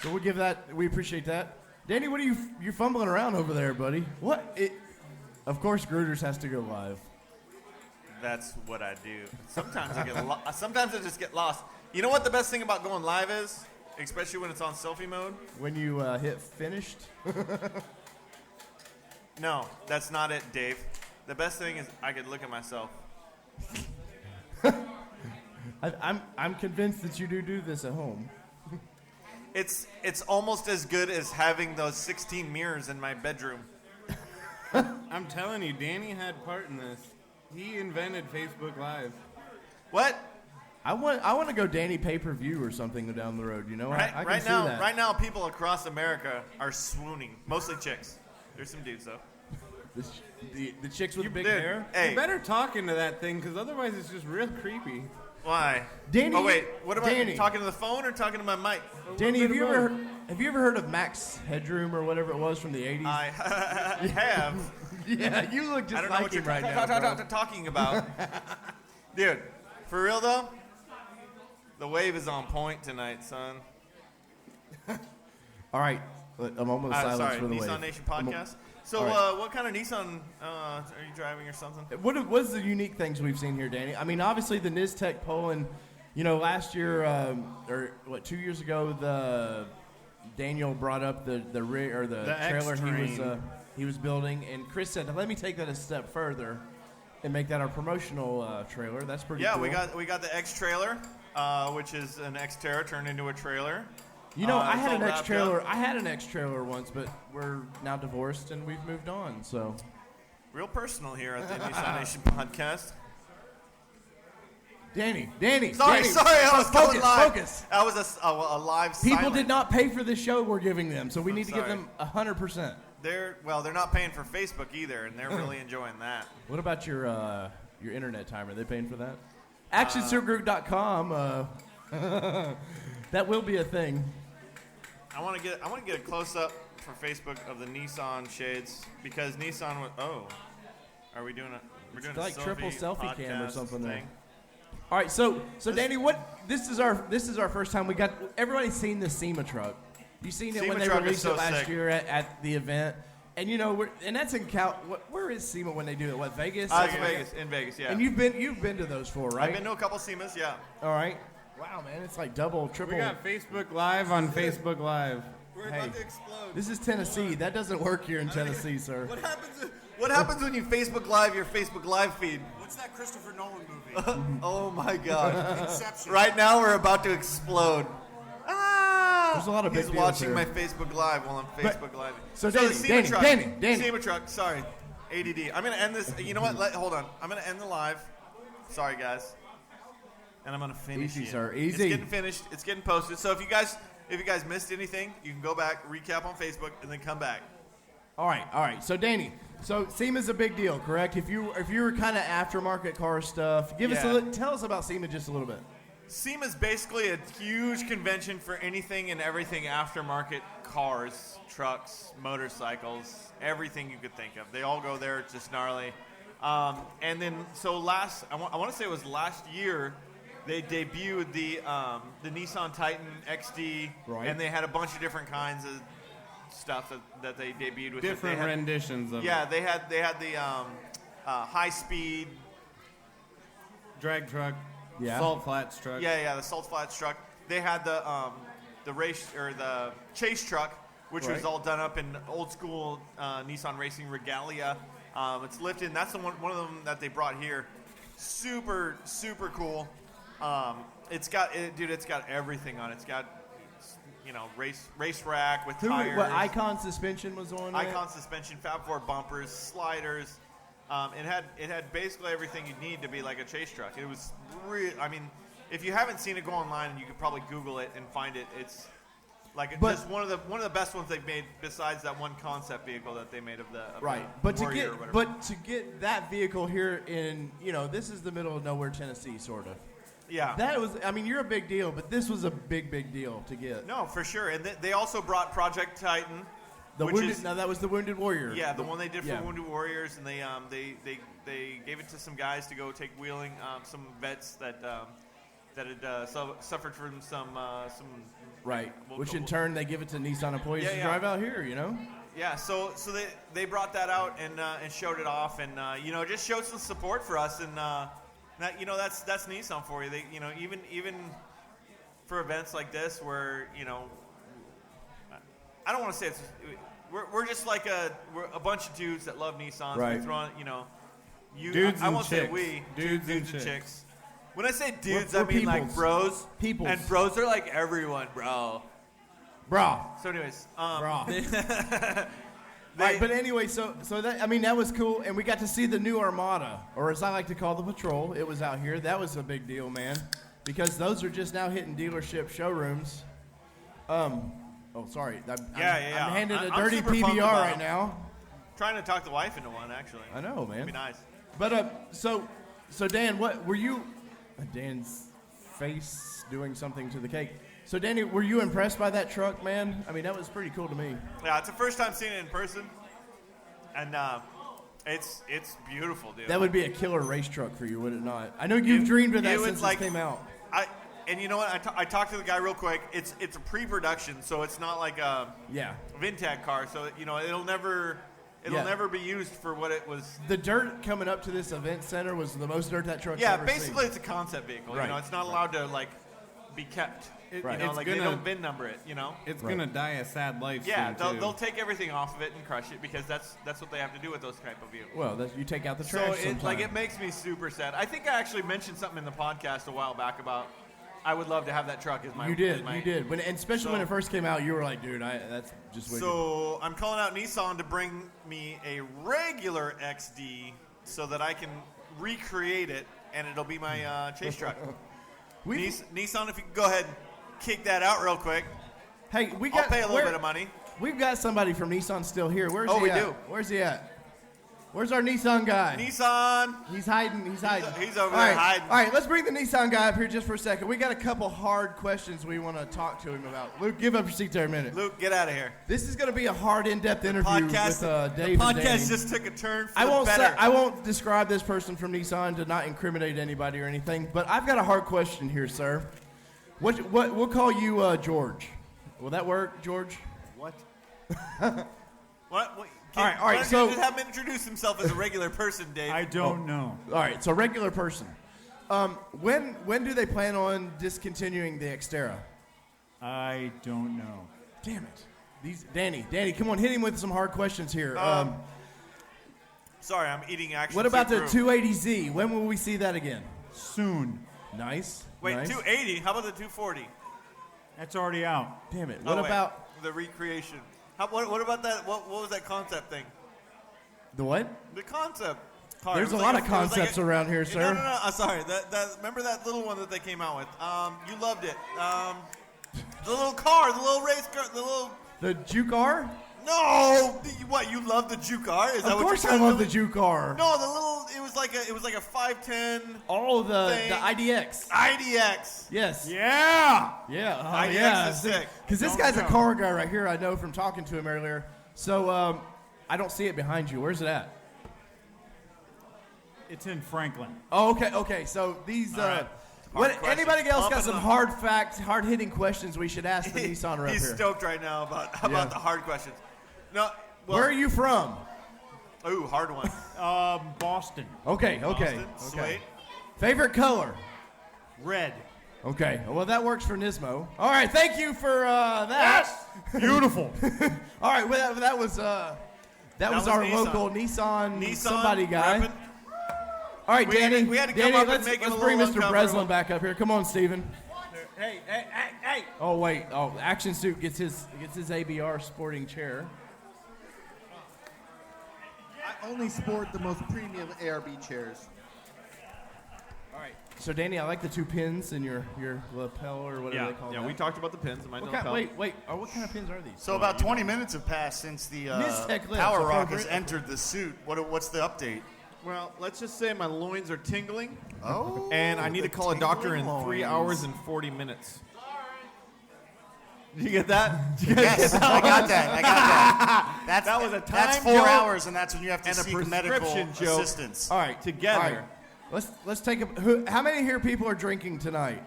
we'll give that. We appreciate that. Danny, what are you're fumbling around over there, buddy? What? Of course, Grooters has to go live. That's what I do. Sometimes I get sometimes I just get lost. You know what the best thing about going live is? Especially when it's on selfie mode? When you hit finished? No, that's not it, Dave. The best thing is I could look at myself. I'm convinced that you do this at home. It's almost as good as having those 16 mirrors in my bedroom. I'm telling you, Danny had part in this. He invented Facebook Live. What? I want to go Danny pay-per-view or something down the road. You know, I can Right see now, that. right now, people across America are swooning. Mostly chicks. There's some dudes though. The chicks with the big Dude, hair. Hey, You better talk into that thing, because otherwise it's just real creepy. why? Danny. Oh wait, what about Danny. talking to the phone or talking to my mic? Danny, have you ever heard of Max Headroom or whatever it was from the 80s? I have. Yeah, you look I just don't know like what him you're right now, bro. talking about. Dude, for real though, the wave is on point tonight, son. All right, a moment of silence Sorry, for the Nissan wave. Nation podcast. So, all right. what kind of Nissan are you driving or something? What's the unique things we've seen here, Danny? I mean, obviously the Niztec Poland. You know, last year or 2 years ago, Daniel brought up the trailer he was building, and Chris said, "Let me take that a step further and make that our promotional trailer." That's pretty cool. Yeah, we got the X trailer, which is an Xterra turned into a trailer. You know, I it's had all an X wrapped trailer. up. I had an X trailer once, but we're now divorced and we've moved on. So Real personal here at the Nissan Nation podcast. Danny. Sorry, I was going live. Focus. That was a live. People silent. did not pay for this show we're giving them, so we need to give sorry. them 100%. They're not paying for Facebook either, and they're really enjoying that. What about your internet timer? Are they paying for that? ActionSurgroup.com. That will be a thing. I want to get a close up for Facebook of the Nissan shades because Nissan. Are we doing a? We're doing like a triple selfie cam or podcast something there. thing. All right, so Danny, this is our first time we got. Everybody's seen the SEMA truck. You seen it SEMA when they truck is released so it last sick. year at the event, and you know and that's in where is SEMA when they do it? What, Vegas? In Vegas, yeah. And you've been to those four, right? I've been to a couple SEMAs, yeah. All right. Wow, man, it's like double, triple. We got Facebook Live on Facebook Live. We're about to explode. This is Tennessee. That doesn't work here in Tennessee, sir. What happens when you Facebook Live your Facebook Live feed? What's that Christopher Nolan movie? Oh my God! Inception. Right now we're about to explode. There's a lot of big He's deals watching here. my Facebook Live while I'm Facebook Live. So the Danny, SEMA truck. Danny. SEMA truck. Sorry, ADD. I'm gonna end this. You know what? Hold on. I'm gonna end the live. Sorry, guys. And I'm gonna finish Easy, it. sir. Easy. It's getting finished. It's getting posted. So if you guys missed anything, you can go back, recap on Facebook, and then come back. All right. So Danny, SEMA's a big deal, correct? If you were kind of aftermarket car stuff, tell us about SEMA just a little bit. SEMA is basically a huge convention for anything and everything aftermarket cars, trucks, motorcycles, everything you could think of. They all go there. It's just gnarly. And then I want to say it was last year. They debuted the Nissan Titan XD, Right. and they had a bunch of different kinds of stuff that they debuted with Different renditions of Yeah, it. they had the high speed. Drag truck, Yeah. salt flats truck. Yeah, the Salt Flats truck. They had the race or the chase truck, which was Right. all done up in old school Nissan racing regalia. It's lifted. And that's the one of them that they brought here. Super cool. It's got everything on it. It's got race rack with tires. What Icon suspension was on it? Icon suspension, Fab 4 bumpers, sliders. It had basically everything you need to be like a chase truck. It was if you haven't seen it, go online and you could probably Google it and find it. It's just one of the best ones they've made besides that one concept vehicle that they made of the Warrior or whatever. to get that vehicle here in this is the middle of nowhere, Tennessee, sort of. Yeah. That was, you're a big deal, but this was a big deal to get. No, for sure. And they also brought Project Titan. That was the Wounded Warrior. Yeah, the one they did for yeah. Wounded Warriors, and they gave it to some guys to go take wheeling, some vets that had suffered from some Right, which in turn they give it to Nissan employees to drive out here, Yeah, so they brought that out and showed it off, and just showed some support for us, and that's Nissan for you. They even for events like this where I don't want to say it's we're just like we're a bunch of dudes that love Nissans. Right. We throw on, Dudes I and won't chicks. say we. Dudes and and chicks. chicks. When I say dudes, We're I mean like peoples. bros. Peoples. And bros are like everyone, bro. Brah. So anyways, Right, but anyway, so that, I mean, that was cool, and we got to see the new Armada, or as I like to call the Patrol. It was out here. That was a big deal, man, because those are just now hitting dealership showrooms. I'm handed a dirty super pumped PBR about right it. now. Trying to talk the wife into one, actually. I know, man. It'd be nice. But so Dan, what were you? Dan's face doing something to the cake. So Danny, were you impressed by that truck, man? I mean, that was pretty cool to me. Yeah, it's the first time seeing it in person, and it's beautiful, dude. That would be a killer race truck for you, would it not? I know you've dreamed of that since it came out. And you know what? I talked to the guy real quick. It's a pre-production, so it's not like a Vintag car. So it'll never be used for what it was. The dirt coming up to this event center was the most dirt that truck's ever basically seen. it's a concept vehicle. Right. It's not allowed to be kept. They don't VIN number it. It's gonna die a sad life. Yeah, soon, they'll take everything off of it and crush it because that's what they have to do with those type of vehicles. Well, you take out the trash. So it makes me super sad. I think I actually mentioned something in the podcast a while back about I would love to have that truck as my. You did. When it first came out, you were like, dude, that's just wicked. So I'm calling out Nissan to bring me a regular XD so that I can recreate it and it'll be my chase truck. Nissan, if you can go ahead and kick that out real quick. Hey, I'll pay a little bit of money. We've got somebody from Nissan still here. Where's he we at? do. Where's he at? Where's our Nissan guy? Nissan. He's hiding. He's over there hiding. All right, let's bring the Nissan guy up here just for a second. We got a couple hard questions we want to talk to him about. Luke, give up your seat there a minute. Luke, get out of here. This is going to be a hard, in-depth interview with Dave and Danny. The podcast just took a turn for the better. I won't describe this person from Nissan to not incriminate anybody or anything, but I've got a hard question here, sir. What we'll call you George. Will that work, George? What? All right. So just have him introduce himself as a regular person, Dave. I don't know. All right. So regular person. When do they plan on discontinuing the Xterra? I don't know. Damn it. Danny, come on, hit him with some hard questions here. Sorry, I'm eating action. What about the 280Z? When will we see that again? Soon. Nice. Wait, nice. 280? How about the 240? That's already out. Damn it. What about the recreation? What about that? What was that concept thing? the what? The concept car. There's a lot of concepts around here, sir. No. Sorry. Remember that little one that they came out with? You loved it. The little car, the little race car, The Juke-R? No! What, you love the Juke-R? Is that Of what course you're I trying love to the Juke-R. No, it was like a 510. Oh, the thing. IDX. IDX. Yes. Yeah. Yeah. IDX yeah. is sick. Because this guy's a car guy right here. I know from talking to him earlier. So I don't see it behind you. Where's it at? It's in Franklin. Oh, okay. So these. Anybody else got some hard-hitting questions we should ask the Nissan rep He's here? stoked right now about the hard questions. No. Well, Where are you from? Ooh, hard one. Boston. Okay. Boston, sweet. Favorite color? Red. Okay. Well, that works for Nismo. All right. Thank you for that. Yes. Beautiful. All right. Well, that was our Nissan. local Nissan somebody guy. Reppin'. All right, Danny. We had to come up and let's make it a bring little Mr. Breslin back up here. Come on, Steven. Hey. Oh wait. Oh, Action Suit gets his ABR sporting chair. I only sport the most premium ARB chairs. All right. So Danny, I like the two pins in your lapel or whatever they call it. Yeah, we talked about the pins in my lapel. Wait. What kind of pins are these? So about 20 minutes have passed since the Nistec lips, Power Rock has appropriate. entered the suit. What's the update? Well, let's just say my loins are tingling. Oh. And I need to the call a doctor in tingling 3 loins. hours and 40 minutes. Did you get that? Yes, I got that. That was a time That's 4 joke hours, and that's when you have to and a seek medical prescription joke. assistance. All right. Together. All right. Let's take how many here people are drinking tonight?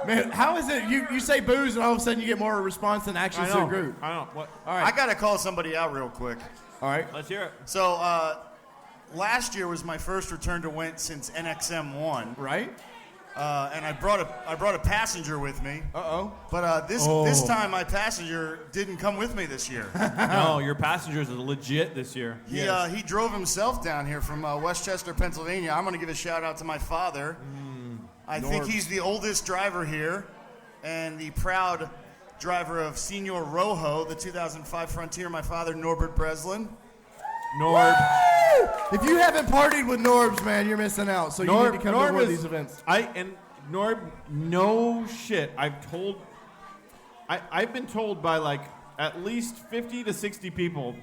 Man, how is it you say booze and all of a sudden you get more response than Action Suit Groot? I know. What? All right. I got to call somebody out real quick. All right. Let's hear it. So last year was my first return to Went since NXM1. Right. And I brought a passenger with me. Uh-oh. But this time my passenger didn't come with me this year. No, your passengers are legit this year. He drove himself down here from Westchester, Pennsylvania. I'm going to give a shout out to my father. I think he's the oldest driver here and the proud driver of Senor Rojo, the 2005 Frontier, my father, Norbert Breslin. Norb. If you haven't partied with Norbs, man, you're missing out. So you need to come to one of these events. Norb, no shit. I've been told by like at least 50 to 60 people,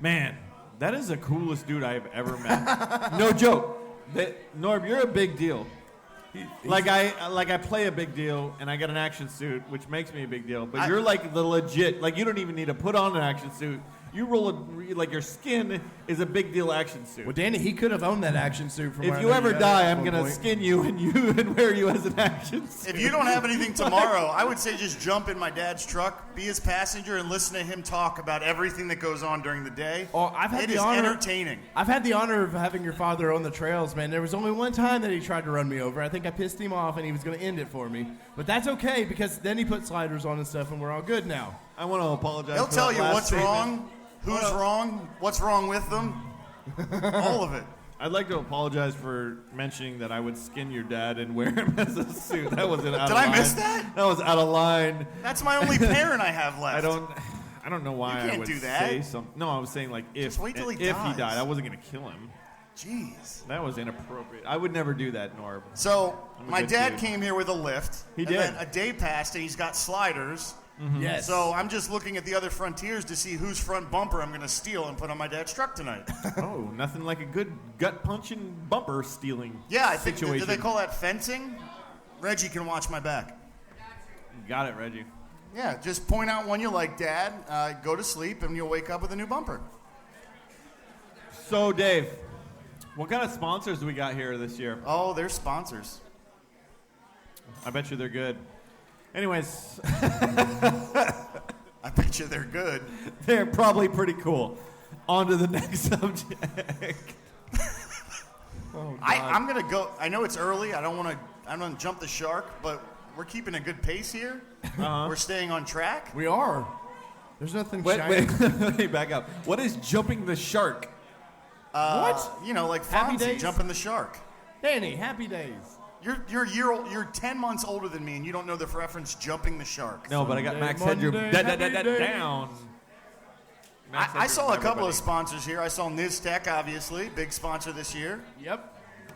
man, that is the coolest dude I've ever met. No joke. Norb, you're a big deal. I play a big deal, and I got an action suit, which makes me a big deal. But you're like the legit, like you don't even need to put on an action suit. You like your skin is a big deal action suit. Well, Danny, he could have owned that action suit. If you ever die, I'm gonna skin you and wear you as an action suit. If you don't have anything tomorrow, I would say just jump in my dad's truck, be his passenger, and listen to him talk about everything that goes on during the day. Oh, it is entertaining. I've had the honor of having your father on the trails, man. There was only one time that he tried to run me over. I think I pissed him off, and he was going to end it for me. But that's okay, because then he put sliders on and stuff, and we're all good now. I want to apologize. He'll tell you what's wrong, who's wrong, what's wrong with them, all of it. I'd like to apologize for mentioning that I would skin your dad and wear him as a suit. That wasn't out of line. Did I miss that? That was out of line. That's my only parent I have left. I don't know why You can't I would do that. say something. No, I was saying like if Just wait till he if dies. he died, I wasn't going to kill him. Jeez. That was inappropriate. I would never do that, Norb. So my dad dude. came here with a lift. He and did. Then a day passed, and he's got sliders. Mm-hmm. Yes. So I'm just looking at the other Frontiers to see whose front bumper I'm going to steal and put on my dad's truck tonight. Oh, nothing like a good gut-punching bumper stealing Yeah, I think, situation. do they call that fencing? Reggie can watch my back. Got it, Reggie. Yeah, just point out when you like, Dad, go to sleep, and you'll wake up with a new bumper. So, Dave, what kind of sponsors do we got here this year? Oh, they're sponsors. I bet you they're good. Anyways. I bet you they're good. They're probably pretty cool. On to the next subject. I'm going to go. I know it's early. I don't want to jump the shark, but we're keeping a good pace here. Uh-huh. We're staying on track. We are. There's nothing Wait, shiny. back up. What is jumping the shark? What? You know, like Happy Fonzie days? jumping the shark. Danny, happy days. You're 10 months older than me, and you don't know the reference jumping the shark. No, but I got Monday, Max Headroom Monday, happy down. Max I saw a Headroom, couple of everybody. sponsors here. I saw Niztec, obviously, big sponsor this year. Yep.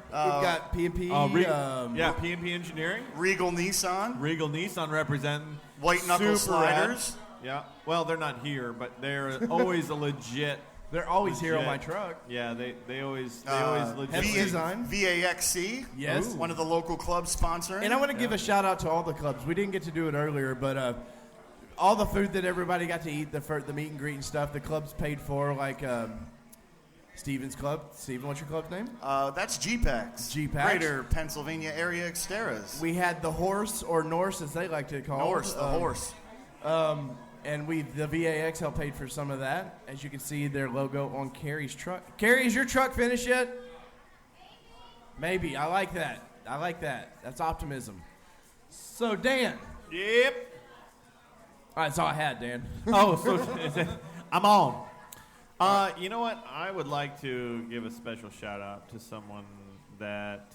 We've got P&P. P&P Engineering. Regal Nissan. Regal Nissan representing White Knuckle Super Rad. Sliders. Yeah. Well, they're not here, but they're always a legit. They're always here on legit- my truck. Yeah, they always legit. Heavy design. VAXC. Yes. One of the local clubs sponsoring. And I want to give a shout out to all the clubs. We didn't get to do it earlier, but all the food that everybody got to eat, the meet and greet and stuff, the clubs paid for, like Steven's Club. Steven, what's your club's name? That's GPAX. GPAX. Greater Pennsylvania Area Xteras. We had the Horse, or Norse as they like to call Norse, it. the horse. And the VAX helped paid for some of that. As you can see, their logo on Carrie's truck. Carrie, is your truck finished yet? Maybe. I like that. That's optimism. So, Dan. Yep. All right, that's all I had, Dan. Oh, so I'm on. You know what? I would like to give a special shout out to someone that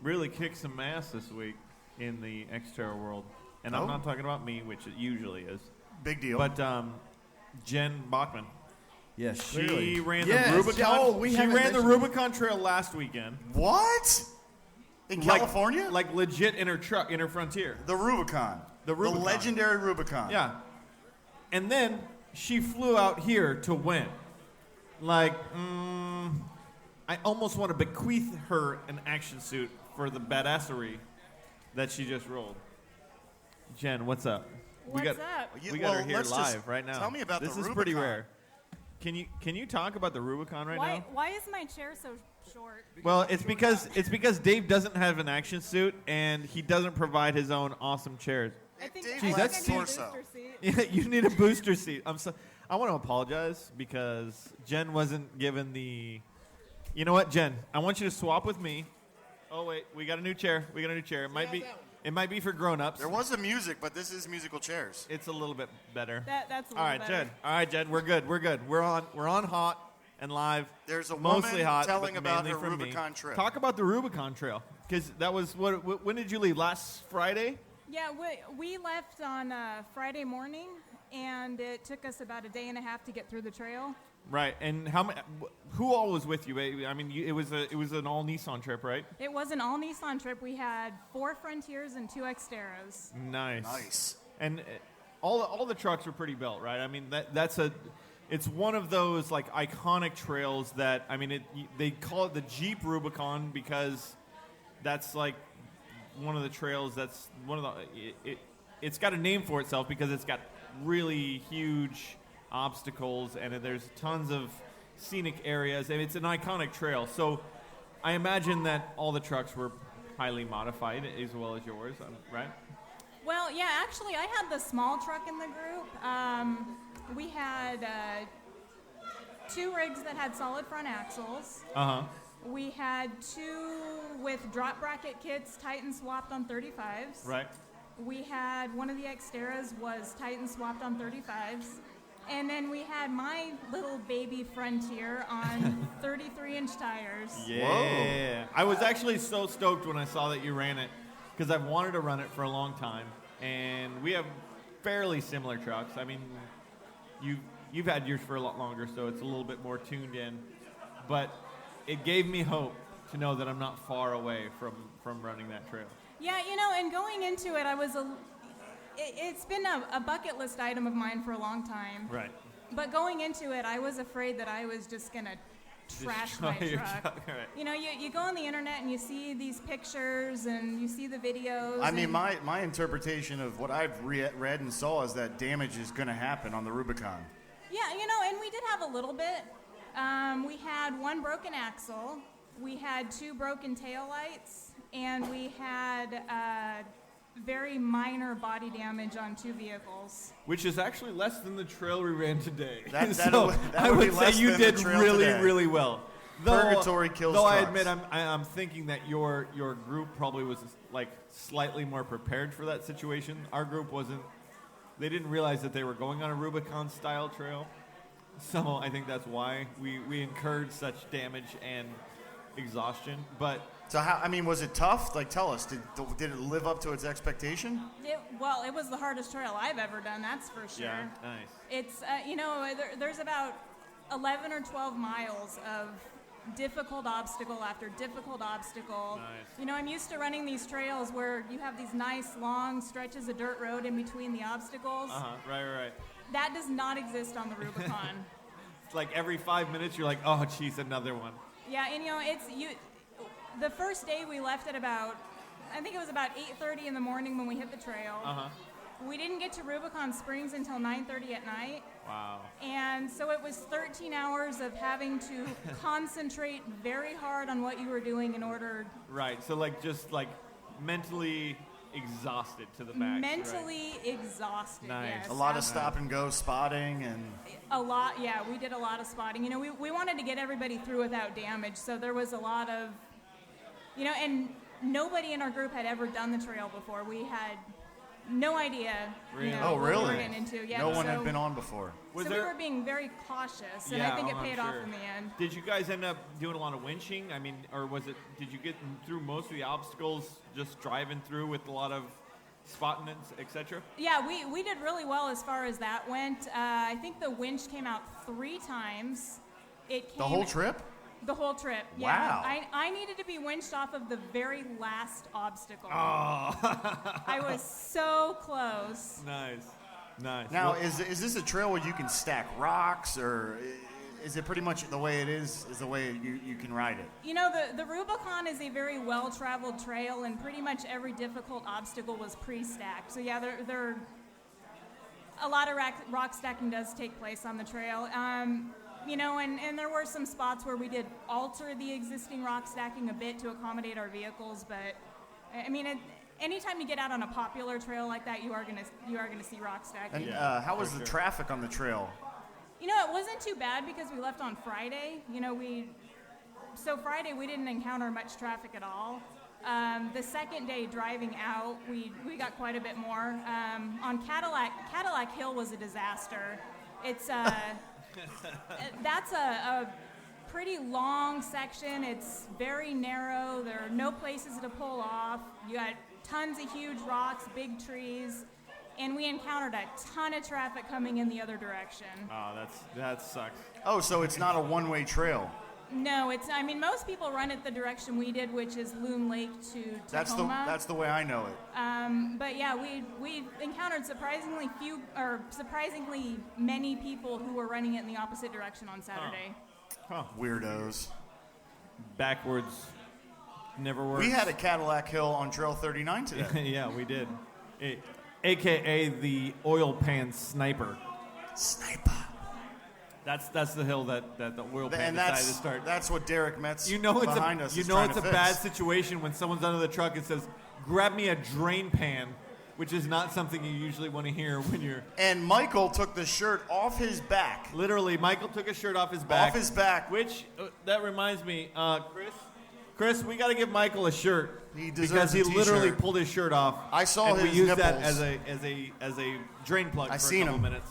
really kicked some ass this week in the Xterra world. And I'm not talking about me, which it usually is. Big deal. But Jenn Bachman. Yes, She clearly. ran Yes, the Rubicon. oh, she haven't ran the mentioned- Rubicon Trail last weekend. What? In California? Like legit in her truck, in her Frontier. The Rubicon. The Rubicon. The legendary Rubicon. Yeah. And then she flew out here to win. Like, I almost want to bequeath her an action suit for the badassery that she just rolled. Jen, what's up? What's up? We got her here let's live just right now. tell me about this the is pretty Rubicon. rare. Can you talk about the Rubicon right now? Why is my chair so short? Well, it's because Dave doesn't have an action suit and he doesn't provide his own awesome chairs. I think Dave I Jeez, that's need a torso. booster seat. Yeah, you need a booster seat. I want to apologize because Jen wasn't given the. You know what, Jen? I want you to swap with me. Oh wait, we got a new chair. It might be for grown-ups. There was a music, but this is musical chairs. It's a little bit better. That's a All little right, better. Jen. All right, Jen. We're good. We're on hot and live. There's a mostly woman hot, telling but about mainly her from me. Rubicon trip. Talk about the Rubicon Trail because that was when did you leave? Last Friday? Yeah, we left on Friday morning, and it took us about a day and a half to get through the trail. Right, and who all was with you? I mean, it was an all Nissan trip, right? It was an all Nissan trip. We had 4 Frontiers and 2 Xteras. Nice. And all the trucks are pretty built, right? I mean, it's one of those like iconic trails that, I mean, they call it the Jeep Rubicon because that's like one of the trails that's one of the it's got a name for itself because it's got really huge obstacles and there's tons of scenic areas and it's an iconic trail. So I imagine that all the trucks were highly modified as well as yours, right? Well, yeah, actually I had the small truck in the group. We had 2 rigs that had solid front axles. We had 2 with drop bracket kits, Titan swapped on 35s. Right. We had one of the Xteras was Titan swapped on 35s. And then we had my little baby Frontier on 33-inch tires. Yeah. Whoa. I was actually so stoked when I saw that you ran it because I've wanted to run it for a long time. And we have fairly similar trucks. I mean, you've had yours for a lot longer, so it's a little bit more tuned in. But it gave me hope to know that I'm not far away from running that trail. Yeah, and going into it, it's been a bucket list item of mine for a long time. Right. But going into it, I was afraid that I was just going to trash my truck. Right. You go on the internet and you see these pictures and you see the videos. I mean, my interpretation of what I've read and saw is that damage is going to happen on the Rubicon. Yeah, and we did have a little bit. We had 1 broken axle, we had 2 broken taillights, and we had very minor body damage on 2 vehicles. Which is actually less than the trail we ran today. That I would be would say less you than the did trail really, today. really well. Purgatory kills Though I trucks. admit, I'm thinking that your group probably was like slightly more prepared for that situation. Our group wasn't. They didn't realize that they were going on a Rubicon-style trail. So I think that's why we incurred such damage and exhaustion. But So was it tough? Like, tell us, did it live up to its expectation? It was the hardest trail I've ever done, that's for sure. yeah, nice. It's, there's about 11 or 12 miles of difficult obstacle after difficult obstacle. Nice. I'm used to running these trails where you have these nice long stretches of dirt road in between the obstacles. Right. That does not exist on the Rubicon. It's like every 5 minutes you're like, oh, geez, another one. Yeah, and the first day we left at I think it was about 8:30 in the morning when we hit the trail. We didn't get to Rubicon Springs until 9:30 at night. Wow. And so it was 13 hours of having to concentrate very hard on what you were doing in order. Right, so just mentally exhausted to the max. Mentally exhausted, Nice. yes. A lot of stop and go spotting and... A lot, yeah, we did a lot of spotting. We wanted to get everybody through without damage, so there was a lot of, and nobody in our group had ever done the trail before. We had no idea, Really? Oh, what really? we were getting into. Yeah, No one had been on before. Was so there- we were being very cautious, and Yeah, I think it I'm paid off sure. in the end. Did you guys end up doing a lot of winching? I mean, or did you get through most of the obstacles just driving through with a lot of spotting, etc.? Yeah, we did really well as far as that went. I think the winch came out 3 times. The whole trip? The whole trip, yeah. Wow. I needed to be winched off of the very last obstacle. Oh. I was so close. Nice. Now, is this a trail where you can stack rocks, or is it pretty much the way it is the way you can ride it? The Rubicon is a very well-traveled trail, and pretty much every difficult obstacle was pre-stacked. So yeah, there a lot of rock stacking does take place on the trail. And there were some spots where we did alter the existing rock stacking a bit to accommodate our vehicles, but I mean, anytime you get out on a popular trail like that, you are gonna see rock stacking. And how was the traffic on the trail? It wasn't too bad because we left on Friday. So Friday we didn't encounter much traffic at all. The second day driving out, we got quite a bit more. On Cadillac Hill was a disaster. It's that's a pretty long section. It's very narrow. There are no places to pull off. You got tons of huge rocks, big trees, and we encountered a ton of traffic coming in the other direction. Oh, that sucks. Oh, so it's not a one-way trail. No, most people run it the direction we did, which is Loon Lake to Tacoma. That's the way I know it. But yeah, we encountered surprisingly many people who were running it in the opposite direction on Saturday. Huh. Weirdos. Backwards never works. We had a Cadillac Hill on Trail 39 today. Yeah, we did. AKA the oil pan sniper. Sniper. That's the hill that the oil pan decided to start. That's what Derek Metz behind us. You know it's a bad situation when someone's under the truck and says, "Grab me a drain pan," which is not something you usually want to hear when you're. And Michael took the shirt off his back. Literally, Michael took his shirt off his back. Off his back. Which that reminds me, Chris, we got to give Michael a shirt. He deserves because he a t-shirt. literally pulled his shirt off. I saw and his we used nipples. that as a drain plug for seen a couple him. minutes.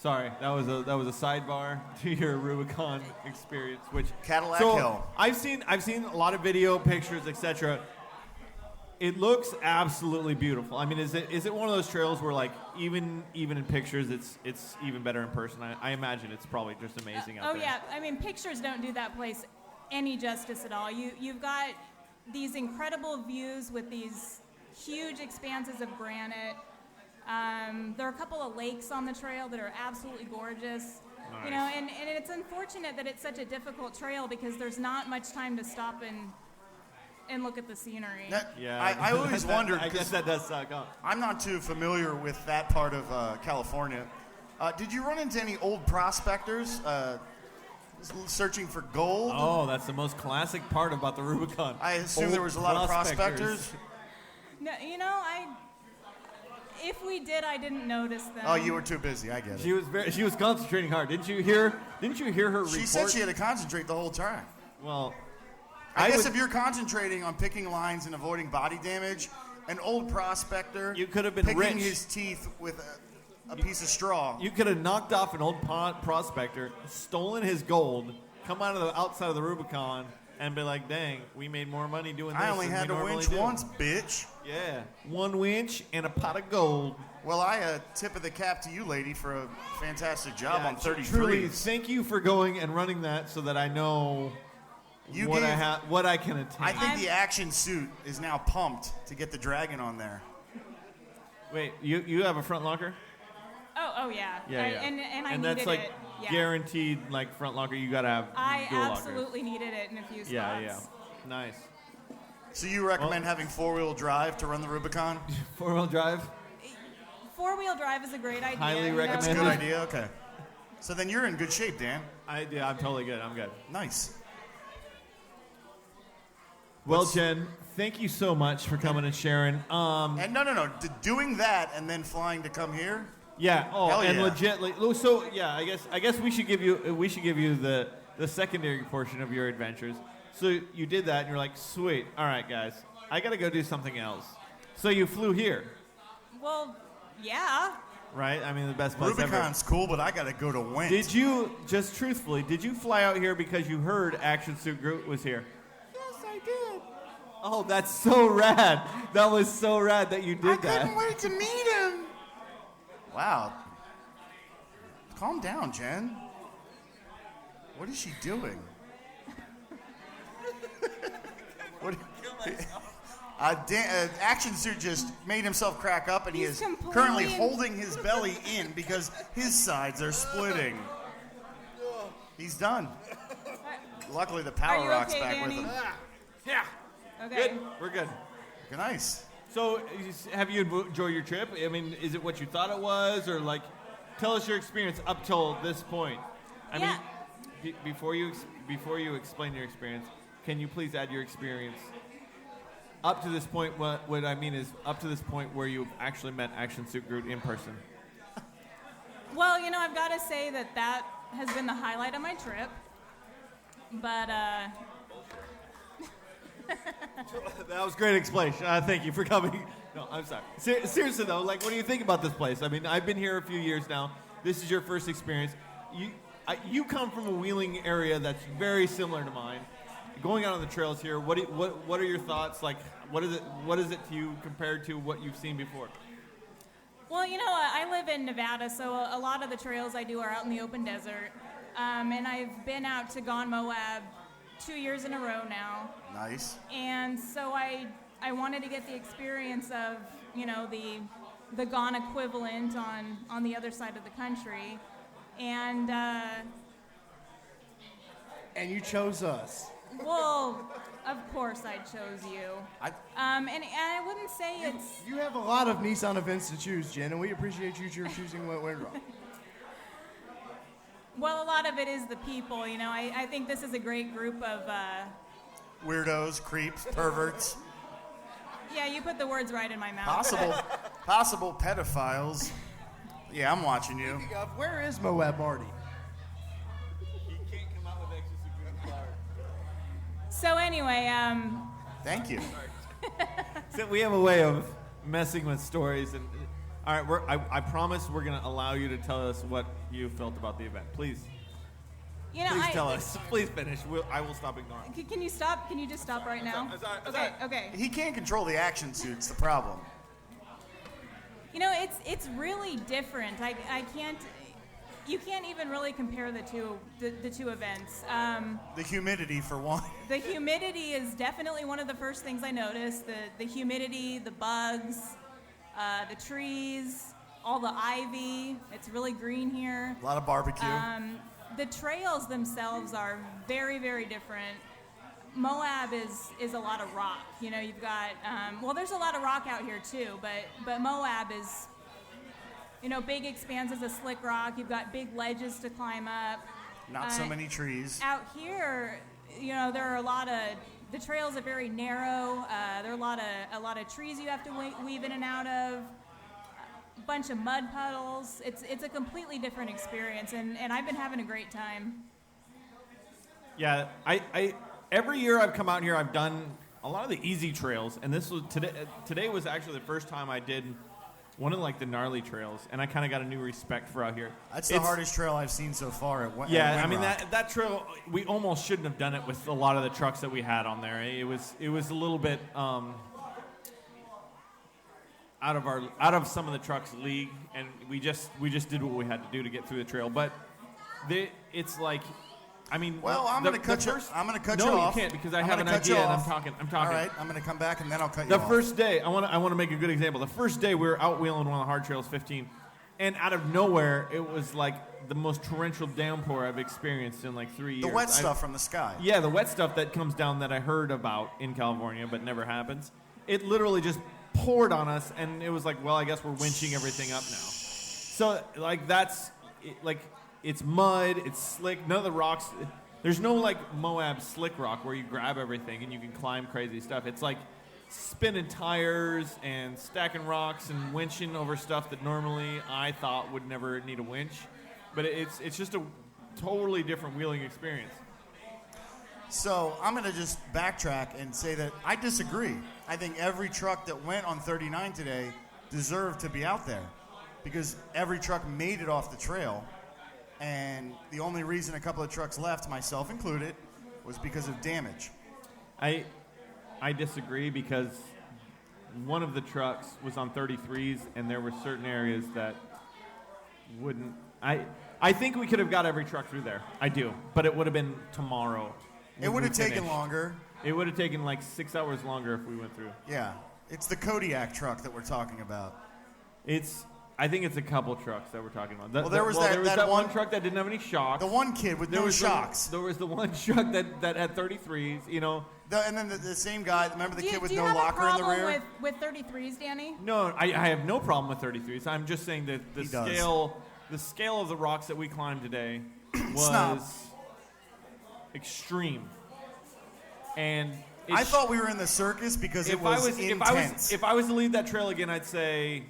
Sorry, that was a sidebar to your Rubicon experience, which Cadillac Hill. I've seen a lot of video, pictures, etc. It looks absolutely beautiful. I mean, is it one of those trails where like even in pictures it's even better in person? I imagine it's probably just amazing out there. Oh yeah, pictures don't do that place any justice at all. You've got these incredible views with these huge expanses of granite. There are a couple of lakes on the trail that are absolutely gorgeous. Nice. And it's unfortunate that it's such a difficult trail because there's not much time to stop and look at the scenery. I always wondered. I guess that does suck. Huh? I'm not too familiar with that part of California. Did you run into any old prospectors searching for gold? Oh, that's the most classic part about the Rubicon. I assume there was a lot of prospectors. No, if we did, I didn't notice them. Oh, you were too busy. I get it. She was concentrating hard. Didn't you hear her report? She said she had to concentrate the whole time. Well, I guess if you're concentrating on picking lines and avoiding body damage, an old prospector you could have been picking rich. his teeth with a piece of straw. You could have knocked off an old prospector, stolen his gold, come out of the outside of the Rubicon, and be like, "Dang, we made more money doing this." I only than had we to normally winch do." once, bitch. Yeah, one winch and a pot of gold. Well, I tip of the cap to you, lady, for a fantastic job on 33. Truly, thank you for going and running that so that I know what I can attain. I think the action suit is now pumped to get the dragon on there. Wait, you have a front locker? Oh yeah. Yeah. And I and needed that's like it. Yeah. guaranteed, like front locker. You gotta have. I dual lockers. absolutely needed it in a few spots. Yeah. Nice. So you recommend having four-wheel drive to run the Rubicon? Four-wheel drive? Four-wheel drive is a great idea. Highly That's a good idea. Okay. So then you're in good shape, Dan. I'm totally good. I'm good. Nice. Well, Jen, thank you so much for coming and sharing. And no. Doing that and then flying to come here. Yeah. Oh, Hell and yeah. legitly. So yeah, I guess we should give you the secondary portion of your adventures. So you did that, and you're like, sweet. All right, guys, I got to go do something else. So you flew here. Well, yeah. Right? I mean, the best place Rubicon's cool, but I got to go to Went. Did you, just truthfully, fly out here because you heard Action Suit Groot was here? Yes, I did. Oh, that's so rad. That was so rad that you did that. I couldn't wait to meet him. Wow. Calm down, Jen. What is she doing? What? Action Suit just made himself crack up, and he is currently holding his belly in because his sides are splitting. He's done. Luckily, the power rock's okay, back Danny? with him. Yeah. Okay. Good. We're good. Nice. So, have you enjoyed your trip? I mean, is it what you thought it was, or like, tell us your experience up till this point? I mean, before you explain your experience, can you please add your experience up to this point? What I mean is up to this point where you've actually met Action Suit Groot in person. Well, I've got to say that has been the highlight of my trip. But That was a great explanation. Thank you for coming. No, I'm sorry. Seriously though, like, what do you think about this place? I mean, I've been here a few years now. This is your first experience. You come from a wheeling area that's very similar to mine. going out on the trails here, what are your thoughts? Like, what is it to you compared to what you've seen before? Well, I live in Nevada, so a lot of the trails I do are out in the open desert. And I've been out to Gone Moab 2 years in a row now. Nice. And so I wanted to get the experience of, the Gone equivalent on the other side of the country. And you chose us. Well, of course I chose you. And I wouldn't say it's... You have a lot of Nissan events to choose, Jen, and we appreciate you choosing WENTwindrock. Well, a lot of it is the people. I think this is a great group of... weirdos, creeps, perverts. Yeah, you put the words right in my mouth. Possible pedophiles. Yeah, I'm watching you. Speaking of, where is Moab Marty? So anyway, Thank you. So we have a way of messing with stories, and all right, I promise we're gonna allow you to tell us what you felt about the event. Please, please tell us. Please finish. I will stop ignoring. Can you stop? Can you just stop right now? Okay. He can't control the action suits. The problem. It's really different. I can't. You can't even really compare the two events. The humidity, for one. The humidity is definitely one of the first things I noticed. The humidity, the bugs, the trees, all the ivy. It's really green here. A lot of barbecue. The trails themselves are very, very different. Moab is a lot of rock. You've got there's a lot of rock out here too, but Moab is. Big expanses of slick rock. You've got big ledges to climb up. Not so many trees. Out here, there are a lot of. The trails are very narrow. There are a lot of trees you have to weave in and out of. A bunch of mud puddles. It's a completely different experience, and I've been having a great time. Yeah, I every year I've come out here, I've done a lot of the easy trails, and this was today. Today was actually the first time I did one of the gnarly trails, and I kind of got a new respect for out here. That's the hardest trail I've seen so far at WENTwindrock. Yeah, I mean that trail, we almost shouldn't have done it with a lot of the trucks that we had on there. It was a little bit out of some of the trucks' league, and we just did what we had to do to get through the trail. But it's like. I'm going to cut you off. No, you can't, because I have an idea and I'm talking. All right, I'm going to come back and then I'll cut you the off. The first day, I want to make a good example. The first day we were out wheeling one of the hard trails, 15, and out of nowhere, it was like the most torrential downpour I've experienced in 3 years. The wet stuff from the sky. Yeah, the wet stuff that comes down that I heard about in California but never happens. It literally just poured on us, and it was like, well, I guess we're winching everything up now. So it's mud, it's slick. None of the rocks. There's no Moab slick rock where you grab everything and you can climb crazy stuff. It's like spinning tires and stacking rocks and winching over stuff that normally I thought would never need a winch. But it's just a totally different wheeling experience. So I'm going to just backtrack and say that I disagree. I think every truck that went on 39 today deserved to be out there because every truck made it off the trail. And the only reason a couple of trucks left, myself included, was because of damage. I disagree because one of the trucks was on 33s, and there were certain areas that wouldn't. I think we could have got every truck through there. I do, but it would have been tomorrow. It would have taken longer. It would have taken 6 hours longer if we went through. Yeah, it's the Kodiak truck that we're talking about. I think it's a couple trucks that we're talking about. There was that one truck that didn't have any shocks. The one kid with no shocks. There was the one truck that had 33s, And then the same guy, remember the kid with no locker in the rear? Do you have a problem with 33s, Danny? No, I have no problem with 33s. I'm just saying that the scale of the rocks that we climbed today was extreme. And I thought we were in the circus because it was intense. If I was to lead that trail again, I'd say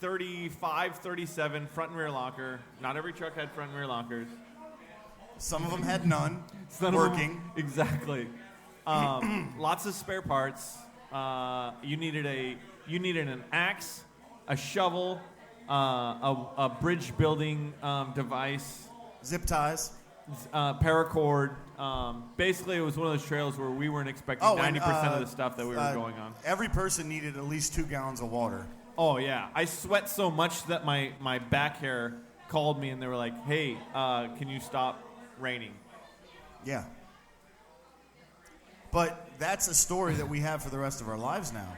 35, 37, front and rear locker. Not every truck had front and rear lockers. Some of them had none working. Exactly. Lots of spare parts. You needed an axe, a shovel, a bridge building device. Zip ties. paracord. Basically, it was one of those trails where we weren't expecting 90% of the stuff that we were going on. Every person needed at least 2 gallons of water. Oh, yeah. I sweat so much that my back hair called me, and they were like, hey, can you stop raining? Yeah. But that's a story that we have for the rest of our lives now.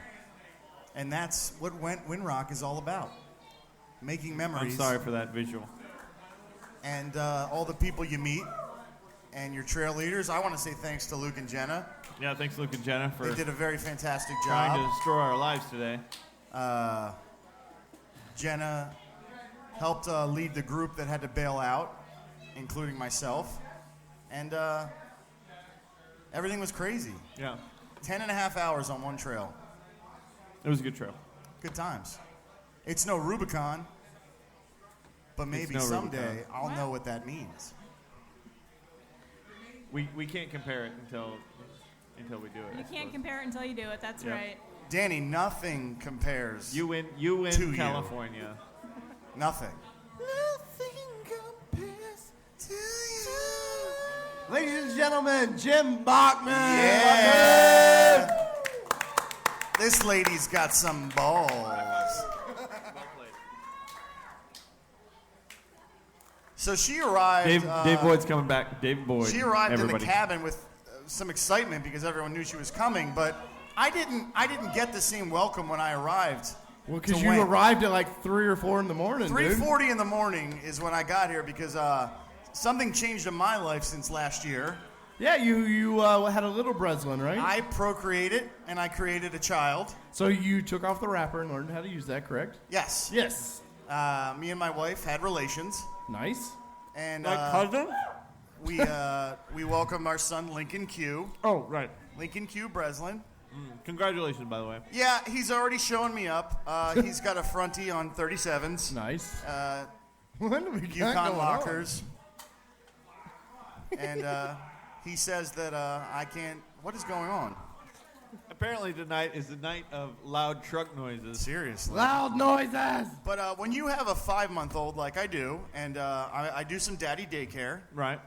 And that's what WENTwindrock is all about. Making memories. I'm sorry for that visual. And all the people you meet and your trail leaders. I want to say thanks to Luke and Jenna. Yeah, thanks, Luke and Jenna, for they did a very fantastic trying job. to destroy our lives today. Jenna helped lead the group that had to bail out, including myself. And everything was crazy. Yeah. 10.5 hours on one trail. It was a good trail. Good times. It's no Rubicon, but maybe someday I'll know what that means. We can't compare it until we do it. You can't compare it until you do it. That's right. Danny, nothing compares. You win to California. Nothing. Nothing compares to you. Ladies and gentlemen, Jenn Bachman. Yeah. This lady's got some balls. So she arrived. Dave Boyd's coming back. Dave Boyd. She arrived everybody. in the cabin with some excitement because everyone knew she was coming, but I didn't get the same welcome when I arrived. Well, because you arrived at like 3 or 4 in the morning, 3:40 in the morning is when I got here because something changed in my life since last year. Yeah, you had a little Breslin, right? I procreated, and I created a child. So you took off the wrapper and learned how to use that, correct? Yes. Yes. Me and my wife had relations. Nice. And like cousin? We welcomed our son, Lincoln Q. Oh, right. Lincoln Q. Breslin. Congratulations, by the way. Yeah, he's already showing me up. He's got a fronty on 37s. Nice. When do we Yukon lockers. And he says that I can't. What is going on? Apparently tonight is the night of loud truck noises. Seriously. Loud noises. But when you have a 5-month-old like I do, and I do some daddy daycare. Right.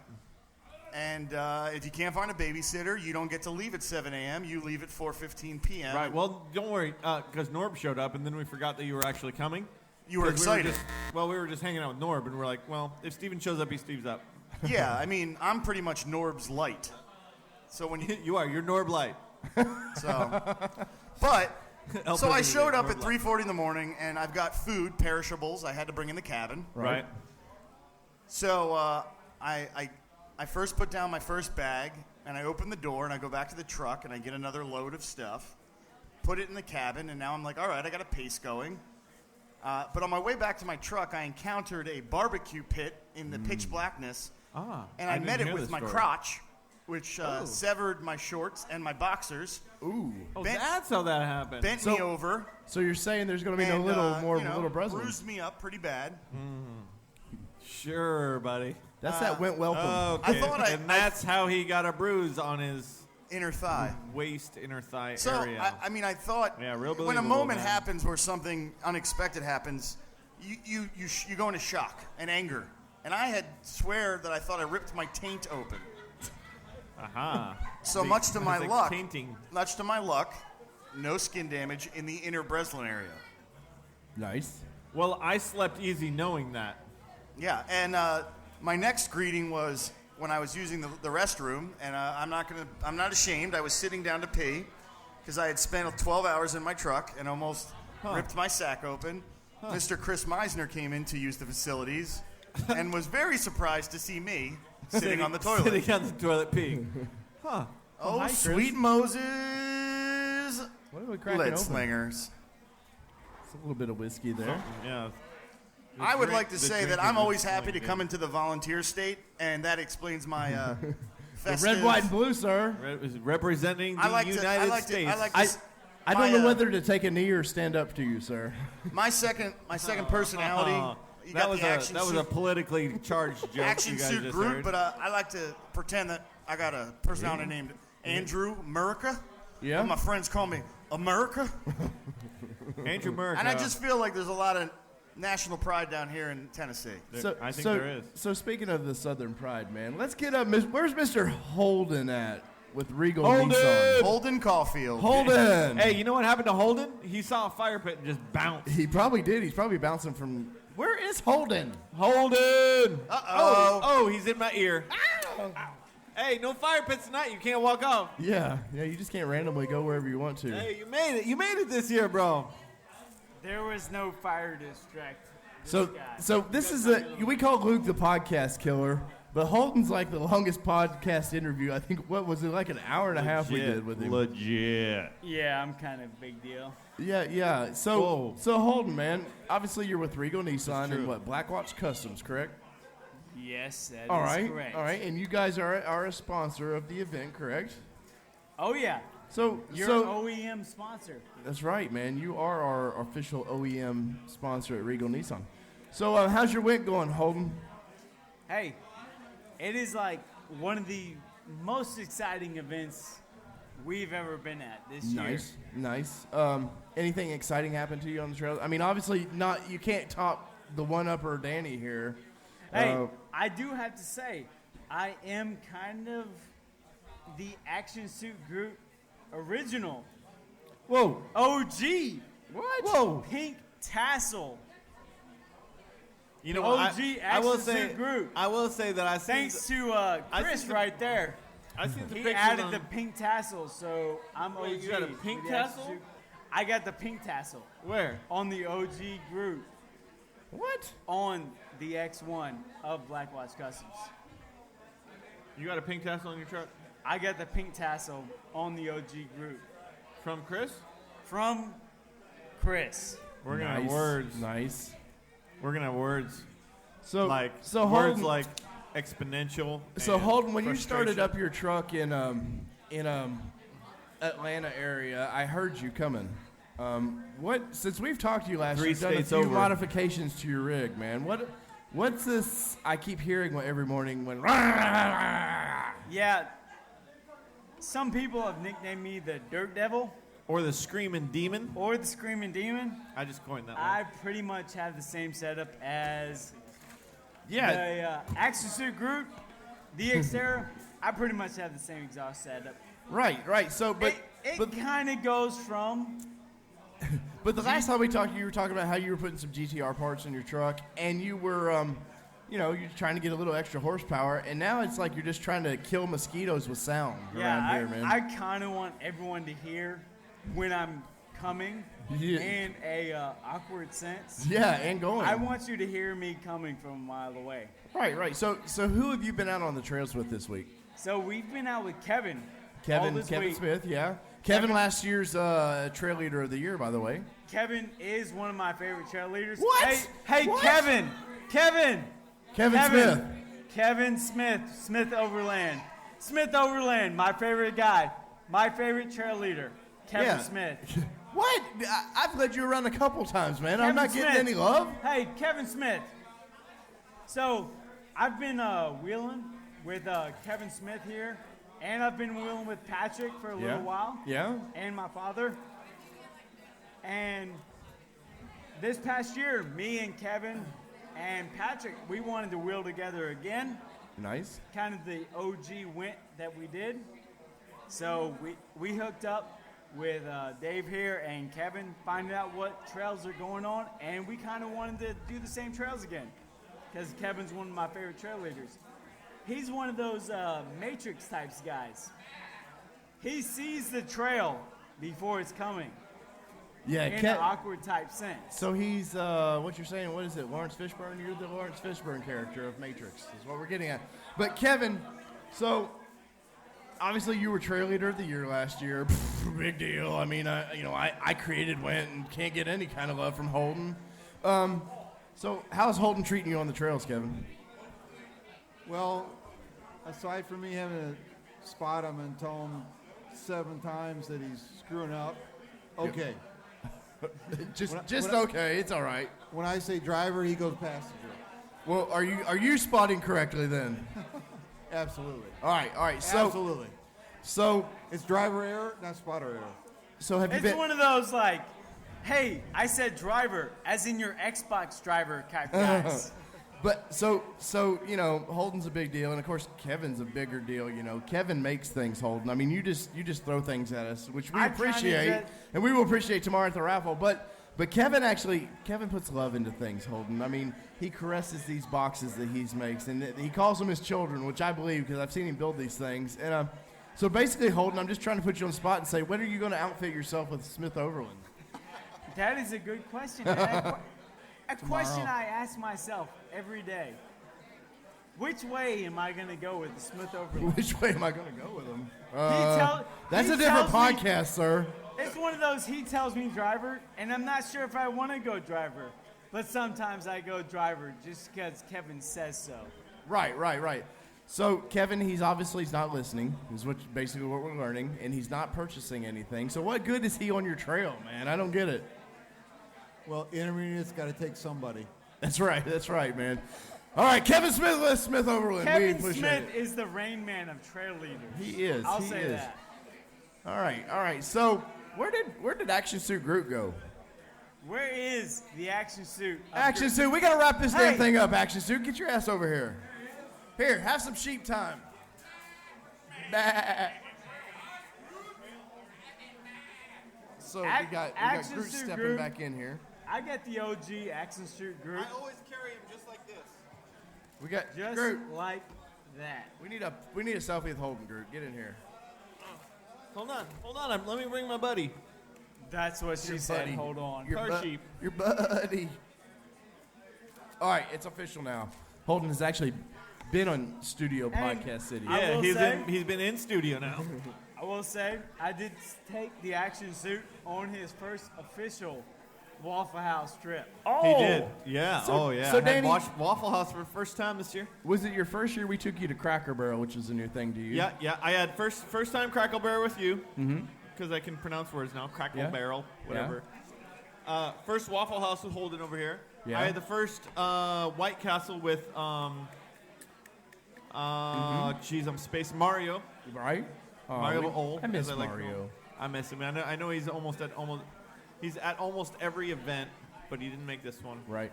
And if you can't find a babysitter, you don't get to leave at 7 a.m. You leave at 4:15 p.m. Right. Well, don't worry, because Norb showed up, and then we forgot that you were actually coming. You were excited. We were just hanging out with Norb, and we're like, well, if Steven shows up, he Steve's up. Yeah, I mean, I'm pretty much Norb's light. So when you're Norb light. So I showed up at 3:40 in the morning, and I've got food, perishables, I had to bring in the cabin. Right. So I first put down my first bag, and I open the door, and I go back to the truck, and I get another load of stuff, put it in the cabin, and now I'm like, all right, I got a pace going. But on my way back to my truck, I encountered a barbecue pit in the pitch blackness, and I met it with my crotch, which severed my shorts and my boxers. Ooh. That's how that happened. Bent me over. So you're saying there's going to be no little Breslin. Bruised me up pretty bad. Sure, buddy. That went welcome. Okay. And that's how he got a bruise on his inner thigh, inner thigh so, area. I thought when a moment happens where something unexpected happens, you go into shock and anger. And I had swear that I thought I ripped my taint open. So much to my luck, no skin damage in the inner Breslin area. Nice. Well, I slept easy knowing that. Yeah, and my next greeting was when I was using the restroom, and I'm not ashamed. I was sitting down to pee because I had spent 12 hours in my truck and almost ripped my sack open. Mr. Chris Meisner came in to use the facilities and was very surprised to see me sitting on the toilet. Sitting on the toilet peeing. Oh, hi, sweet Moses. What are we cracking Lead open? slingers. It's a little bit of whiskey there. Yeah. I would like to say that I'm always happy to come into the volunteer state, and that explains my festive... The red, white, and blue, sir. Representing the United States. I don't know whether to take a knee or stand up to you, sir. My second personality... That was a politically charged joke. Action you guys suit just Groot, heard. but I like to pretend that I got a personality named Andrew America. Yeah. My friends call me America. Andrew America. And I just feel like there's a lot of national pride down here in Tennessee. I think there is. So speaking of the Southern Pride, man, let's get up. Where's Mr. Holden at with Regal Holden! Nissan? Holden Caulfield. Holden! Hey, you know what happened to Holden? He saw a fire pit and just bounced. He probably did. He's probably bouncing from... Where is Holden? Holden! Uh-oh. Oh, he's in my ear. Ow. Hey, no fire pits tonight. You can't walk off. Yeah, you just can't randomly go wherever you want to. Hey, you made it. You made it this year, bro. There was no fire distract. So this is we call Luke the podcast killer, but Holden's like the longest podcast interview. I think, what was it, like an hour and a half we did with him? Legit. Yeah, I'm kind of a big deal. Yeah. So Holden, man, obviously you're with Regal Nissan and what, Blackwatch Customs, correct? Yes, that is correct. All right, and you guys are a sponsor of the event, correct? Oh yeah. So you're an OEM sponsor. That's right, man. You are our official OEM sponsor at Regal Nissan. So how's your week going, Holden? Hey, it is like one of the most exciting events we've ever been at this year. Nice. Anything exciting happened to you on the trail? I mean, obviously not. You can't top the one-upper Danny here. Hey, I do have to say, I am kind of the Action Suit Groot original. Whoa. OG. What? Whoa. Pink tassel. You know OG what? I will say Groot. I will say that I see. Thanks to Chris right there. I see the He pictures added on- the pink tassel, so I'm OG. Wait, you got a pink with the Action tassel? Suit. I got the pink tassel. Where? On the OG Groot. What? On the X1 of Blackwatch Customs. You got a pink tassel on your truck? I got the pink tassel on the OG Groot. From Chris? From Chris. We're gonna have words. Nice. We're gonna have words. So words Holden, like exponential. So and Holden, when you started frustration. up your truck in Atlanta area, I heard you coming. Since we've talked to you last year, you've done a states few over. modifications to your rig, man. What's this I keep hearing every morning when Yeah. Some people have nicknamed me the Dirt Devil. Or the Screaming Demon. Or the Screaming Demon. I just coined that one. I pretty much have the same setup as the Action Suit Groot, the Xterra. I pretty much have the same exhaust setup. Right. So, but it kind of goes from. But the last time we talked, you were talking about how you were putting some GTR parts in your truck, and you were, you're trying to get a little extra horsepower, and now it's like you're just trying to kill mosquitoes with sound around here, man. I kind of want everyone to hear when I'm coming in a awkward sense. Yeah, and going. I want you to hear me coming from a mile away. Right. So who have you been out on the trails with this week? So we've been out with Kevin. Kevin week. Smith, yeah. Kevin last year's trail leader of the year, by the way. Kevin is one of my favorite trail leaders. What? Hey, What? Kevin Smith. Kevin Smith Overland. Smith Overland, my favorite guy. My favorite trail leader. Kevin Smith. What? I've led you around a couple times, man. I'm Kevin not getting Smith. any love. Hey, Kevin Smith. So, I've been wheeling with Kevin Smith here, and I've been wheeling with Patrick for a little while. Yeah. And my father. And this past year, me and Kevin and Patrick, we wanted to wheel together again. Nice. Kind of the OG went that we did. So we hooked up with Dave here and Kevin, finding out what trails are going on, and we kind of wanted to do the same trails again because Kevin's one of my favorite trail leaders. He's one of those Matrix types guys. He sees the trail before it's coming. Yeah, in an awkward type sense. So he's, what you're saying, what is it, Lawrence Fishburne? You're the Lawrence Fishburne character of Matrix, is what we're getting at. But Kevin, so obviously you were trail leader of the year last year. Big deal. I mean, I created Went and can't get any kind of love from Holden. So how's Holden treating you on the trails, Kevin? Well, aside from me having to spot him and tell him 7 times that he's screwing up, okay. just okay. It's all right. When I say driver, he goes passenger. Well, are you spotting correctly then? Absolutely. All right. So absolutely. So it's driver error, not spotter error. So have you It's been? one of those like Hey, I said driver, as in your Xbox driver, guys. But so Holden's a big deal, and of course Kevin's a bigger deal. Kevin makes things, Holden. I mean, you just throw things at us, which we appreciate, and we will appreciate tomorrow at the raffle. But Kevin puts love into things, Holden. I mean, he caresses these boxes that he makes, and he calls them his children, which I believe because I've seen him build these things. And so basically, Holden, I'm just trying to put you on the spot and say, when are you going to outfit yourself with Smith Overland? That is a good question. A question I ask myself every day. Which way am I going to go with the Smith Overland? Which way am I going to go with him? That's he a different tells podcast, sir. It's one of those he tells me driver, and I'm not sure if I want to go driver. But sometimes I go driver just because Kevin says so. Right. So Kevin, he's not listening, is basically what we're learning, and he's not purchasing anything. So what good is he on your trail, man? I don't get it. Well, Intermediate's got to take somebody. That's right, man. All right, Kevin Smith with Smith Overland. Kevin Smith is the Rain Man of trail leaders. He is. I'll say that. All right. So where did Action Suit Groot go? Where is the Action Suit? Action Suit, we got to wrap this damn thing up, Action Suit. Get your ass over here. Here, have some sheep time. Bah. So we got Groot stepping back in here. I got the OG Action Suit Groot. I always carry him just like this. We got just Groot. like that. We need a selfie with Holden, Groot. Get in here. Hold on. Let me bring my buddy. That's what she said. Buddy. Hold on. Sheep. Your buddy. All right, it's official now. Holden has actually been on Studio Podcast City. Yeah, he's been in studio now. I will say, I did take the Action Suit on his first official Waffle House trip. Oh, he did. Yeah. So I Danny, watched Waffle House for the first time this year. Was it your first year we took you to Cracker Barrel, which is a new thing to you? Yeah. I had first time Crackle Barrel with you because I can pronounce words now. Crackle Barrel, whatever. Yeah. First Waffle House with Holden over here. Yeah. I had the first White Castle with I'm Space Mario. Right. Mario I miss Mario. I miss him. I know he's at almost every event, but he didn't make this one. Right.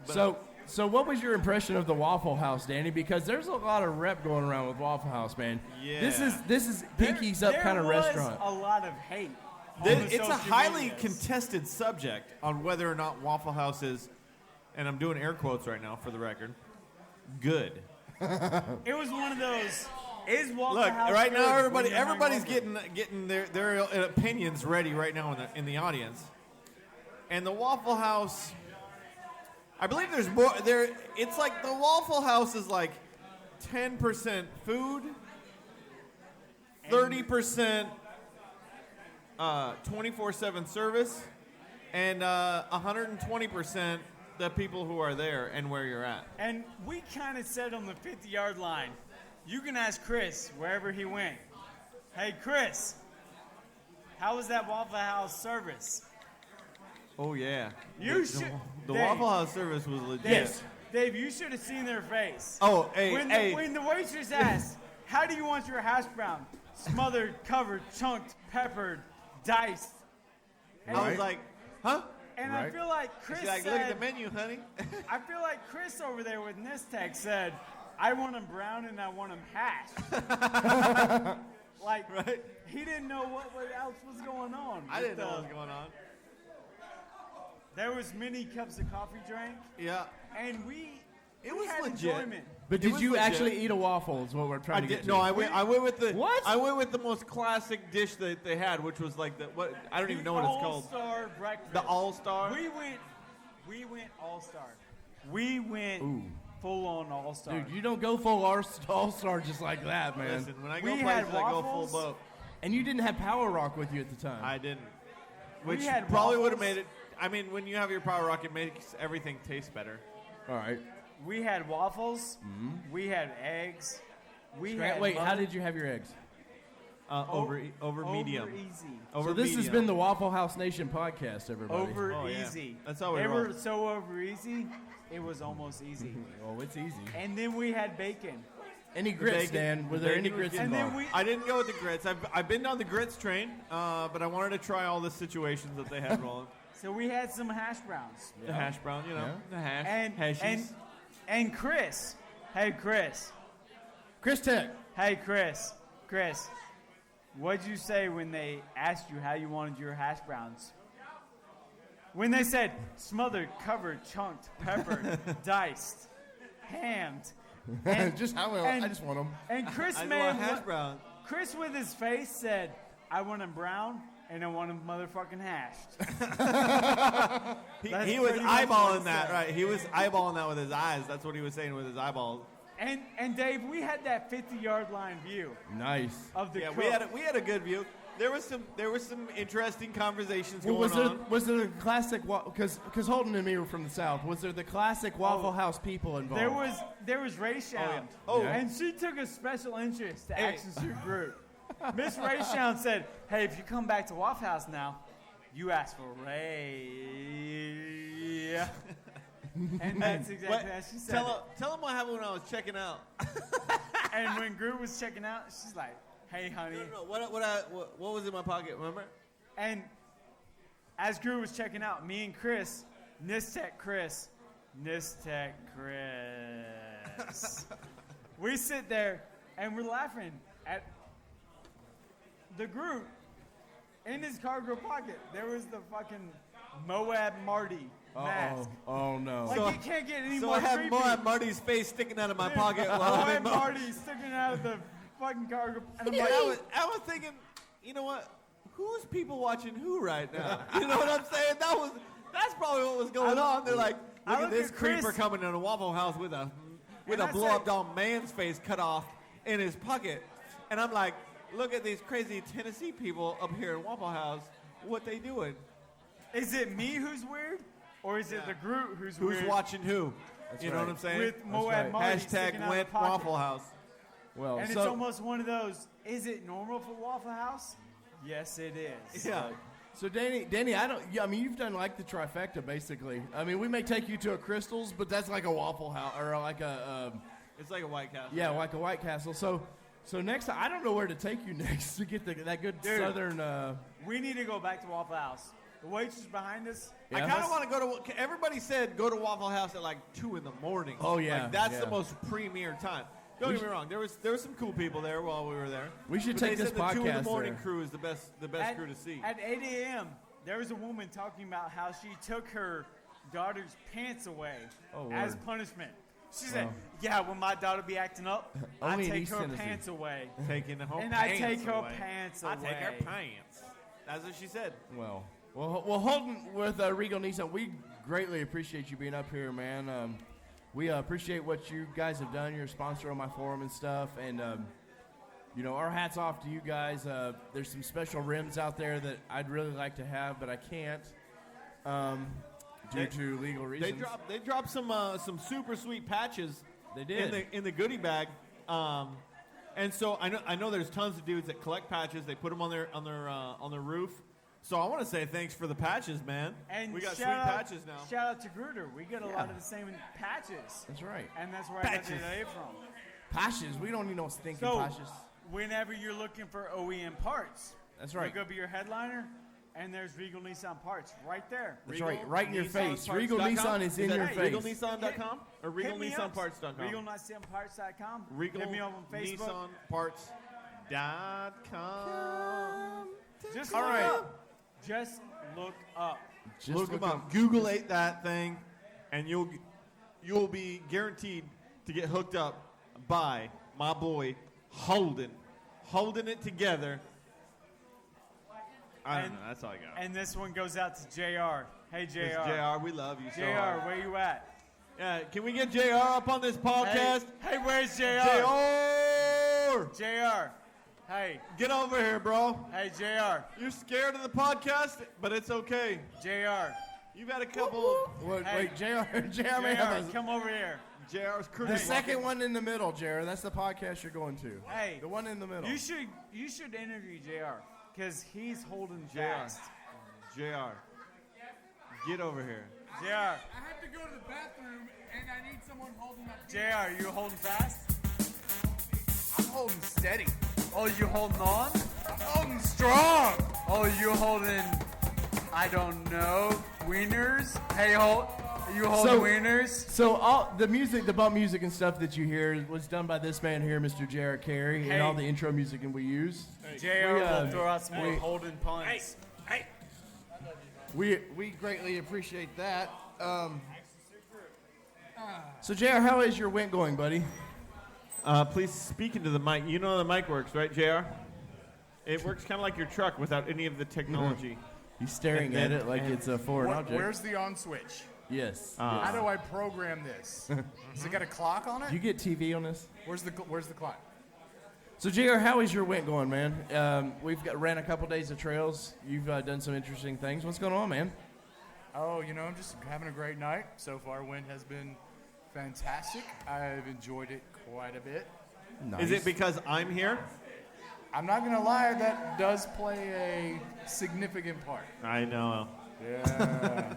But so what was your impression of the Waffle House, Danny? Because there's a lot of rep going around with Waffle House, man. Yeah. This is Pinky's Up kind of restaurant. There was a lot of hate. It's a highly contested subject on whether or not Waffle House is, and I'm doing air quotes right now for the record, good. It was one of those. Is Waffle Look, House right good now everybody's when getting their opinions ready right now in the audience. And the Waffle House, I believe there's more there. It's like the Waffle House is like 10% food, 30% 24/7 service, and 120% the people who are there and where you're at. And we kind of said on the 50-yard line, you can ask Chris wherever he went. Hey, Chris, how was that Waffle House service? Oh, yeah. You should. The Waffle House service was legit. Dave, you should have seen their face. Oh, hey, when the waitress asked, how do you want your hash brown? Smothered, covered, chunked, peppered, diced. And I was like, huh? And I feel like Chris She's like, said, look at the menu, honey. I feel like Chris over there with Nistec said, I want them brown and I want them hashed. Right? He didn't know what else was going on. I didn't know what was going on. There was many cups of coffee drank. Yeah. And it was had legit. enjoyment. But did you actually eat a waffle is what we're trying to get to. No, I went with the what? I went with the most classic dish that they had, which was like I don't even know what it's called. All-Star breakfast. The All-Star. We went All-Star. We went full-on All-Star. Dude, you don't go full All-Star just like that, man. Listen, when I go places, I go full boat. And you didn't have Power Rock with you at the time. I didn't. Which probably would have made it. I mean, when you have your Power Rock, it makes everything taste better. All right. We had waffles. Mm-hmm. We had eggs. Wait, how did you have your eggs? Over medium. Over easy. So this has been the Waffle House Nation podcast, everybody. Over easy. That's how we They roll. were so over easy, it was almost easy. Oh, it's easy. And then we had bacon. Any grits, Dan? Were there any grits involved? I didn't go with the grits. I've been on the grits train, but I wanted to try all the situations that they had rolling. So we had some hash browns. The hash brown, you know, the hash. And Chris. Hey, Chris. Chris Tech. Hey, Chris. Chris, what'd you say when they asked you how you wanted your hash browns? When they said smothered, covered, chunked, peppered, diced, hammed. I just want them. And Chris I made want hash brown. Chris with his face said, I want them brown and I want them motherfucking hashed. He was eyeballing that, right? He was eyeballing that with his eyes. That's what he was saying with his eyeballs. And Dave, we had that 50-yard line view. Nice. Of the Yeah, cook. we had a good view. There was some interesting conversations going on. Was there the classic because Holden and me were from the South? Was there the classic Waffle House people involved? There was Ray Shound. And she took a special interest to Action Suit Groot. Miss Ray Shound said, "Hey, if you come back to Waffle House now, you ask for Ray." And that's exactly as she said. Tell him what happened when I was checking out. And when Groot was checking out, she's like, "Hey, honey." No, what was in my pocket? Remember? And as Groot was checking out, me and Chris, Nistech Chris, we sit there and we're laughing at the Groot. In his cargo pocket, there was the fucking Moab Marty mask. Oh no! Like it can't get any So more I have creepy. Moab Marty's face sticking out of my pocket while I'm Moab in Marty sticking out of the fucking cargo. And I'm like, I was thinking, you know what? Who's people watching who right now? You know what I'm saying? That's probably what was going on. They're like, look at this creeper coming in a Waffle House with a blow up doll man's face cut off in his pocket, and I'm like, look at these crazy Tennessee people up here in Waffle House. What they doing? Is it me who's weird, or is it the Groot who's weird? Who's watching who? That's you know right. what I'm saying? With Moab Marty sticking out of the Went pocket. Waffle House. Well, And it's almost one of those, is it normal for Waffle House? Yes, it is. Yeah. So Danny, you've done like the trifecta basically. I mean, we may take you to a Crystal's, but that's like a Waffle House or like a. It's like a White Castle. Yeah, like a White Castle. So next time, I don't know where to take you next to get that good southern. We need to go back to Waffle House. The waitress behind us. I kind of want to go to. Everybody said go to Waffle House at like 2 in the morning. Oh yeah, like, that's the most premier time. Don't get me wrong. There was some cool people there while we were there. We should but take they this said podcast the 2 in the morning there. crew is the best crew to see. At 8 a.m., there was a woman talking about how she took her daughter's pants away as punishment. She said, "Yeah, when my daughter be acting up, I Only in take East her Tennessee. pants away, Taking her and pants I take her away. pants I away. take her pants." That's what she said. Well, Holden with Regal Nissan, we greatly appreciate you being up here, man. We appreciate what you guys have done. You're a sponsor on my forum and stuff, and our hats off to you guys. There's some special rims out there that I'd really like to have, but I can't due to legal reasons. They dropped some super sweet patches. They did in the goodie bag. And so I know there's tons of dudes that collect patches. They put them on their roof. So I want to say thanks for the patches, man. And we got sweet shout out- patches now. Shout out to Gruder. We get a lot of the same patches. That's right. And that's where I got the idea from. Patches. We don't need no stinking So, patches. whenever you're looking for OEM parts, That's right. look up your headliner, and there's Regal Nissan parts right there. That's right in your face. Regal Nissan is in your face. RegalNissan.com or RegalNissanParts.com? RegalNissanParts.com. Hit me up on Facebook. RegalNissanParts.com. Just All look right. up. Just look up. Look them up. Google-ate that thing, and you'll be guaranteed to get hooked up by my boy Holden. Holding it together. I don't know. That's all I got. And this one goes out to JR. Hey, JR. It's JR, we love you so JR, hard. where you at? Yeah, can we get JR up on this podcast? Hey, where's JR? JR. Hey. Get over here, bro. Hey, JR. You're scared of the podcast, but it's okay. JR. You've had a couple. Wait, JR may have a, come over here. JR's crew. the second one in the middle, JR. That's the podcast you're going to. Hey. The one in the middle. You should interview JR because he's holding fast. JR. Get over here. JR. I have to go to the bathroom and I need someone holding my feet. JR, you holding fast? I'm holding steady. Oh, you holding on? I'm holding strong. Oh, you holding I don't know. Wieners? Hey, you hold wieners? So all the music, the bump music and stuff that you hear was done by this man here, Mr. J.R. Carey, and all the intro music and we use. JR will throw out some more Holden puns. Hey. We greatly appreciate that. So JR, how is your Went going, buddy? Please speak into the mic. You know how the mic works, right, JR? It works kind of like your truck without any of the technology. He's staring at it like it's a foreign object. Where's the on switch? Yes. How do I program this? Has it got a clock on it? Do you get TV on this? Where's the clock? So JR, how is your Went going, man? We've ran a couple days of trails. You've done some interesting things. What's going on, man? Oh, I'm just having a great night. So far, Went has been fantastic. I've enjoyed it quite a bit. Nice. Is it because I'm here? I'm not going to lie, that does play a significant part. I know. Yeah.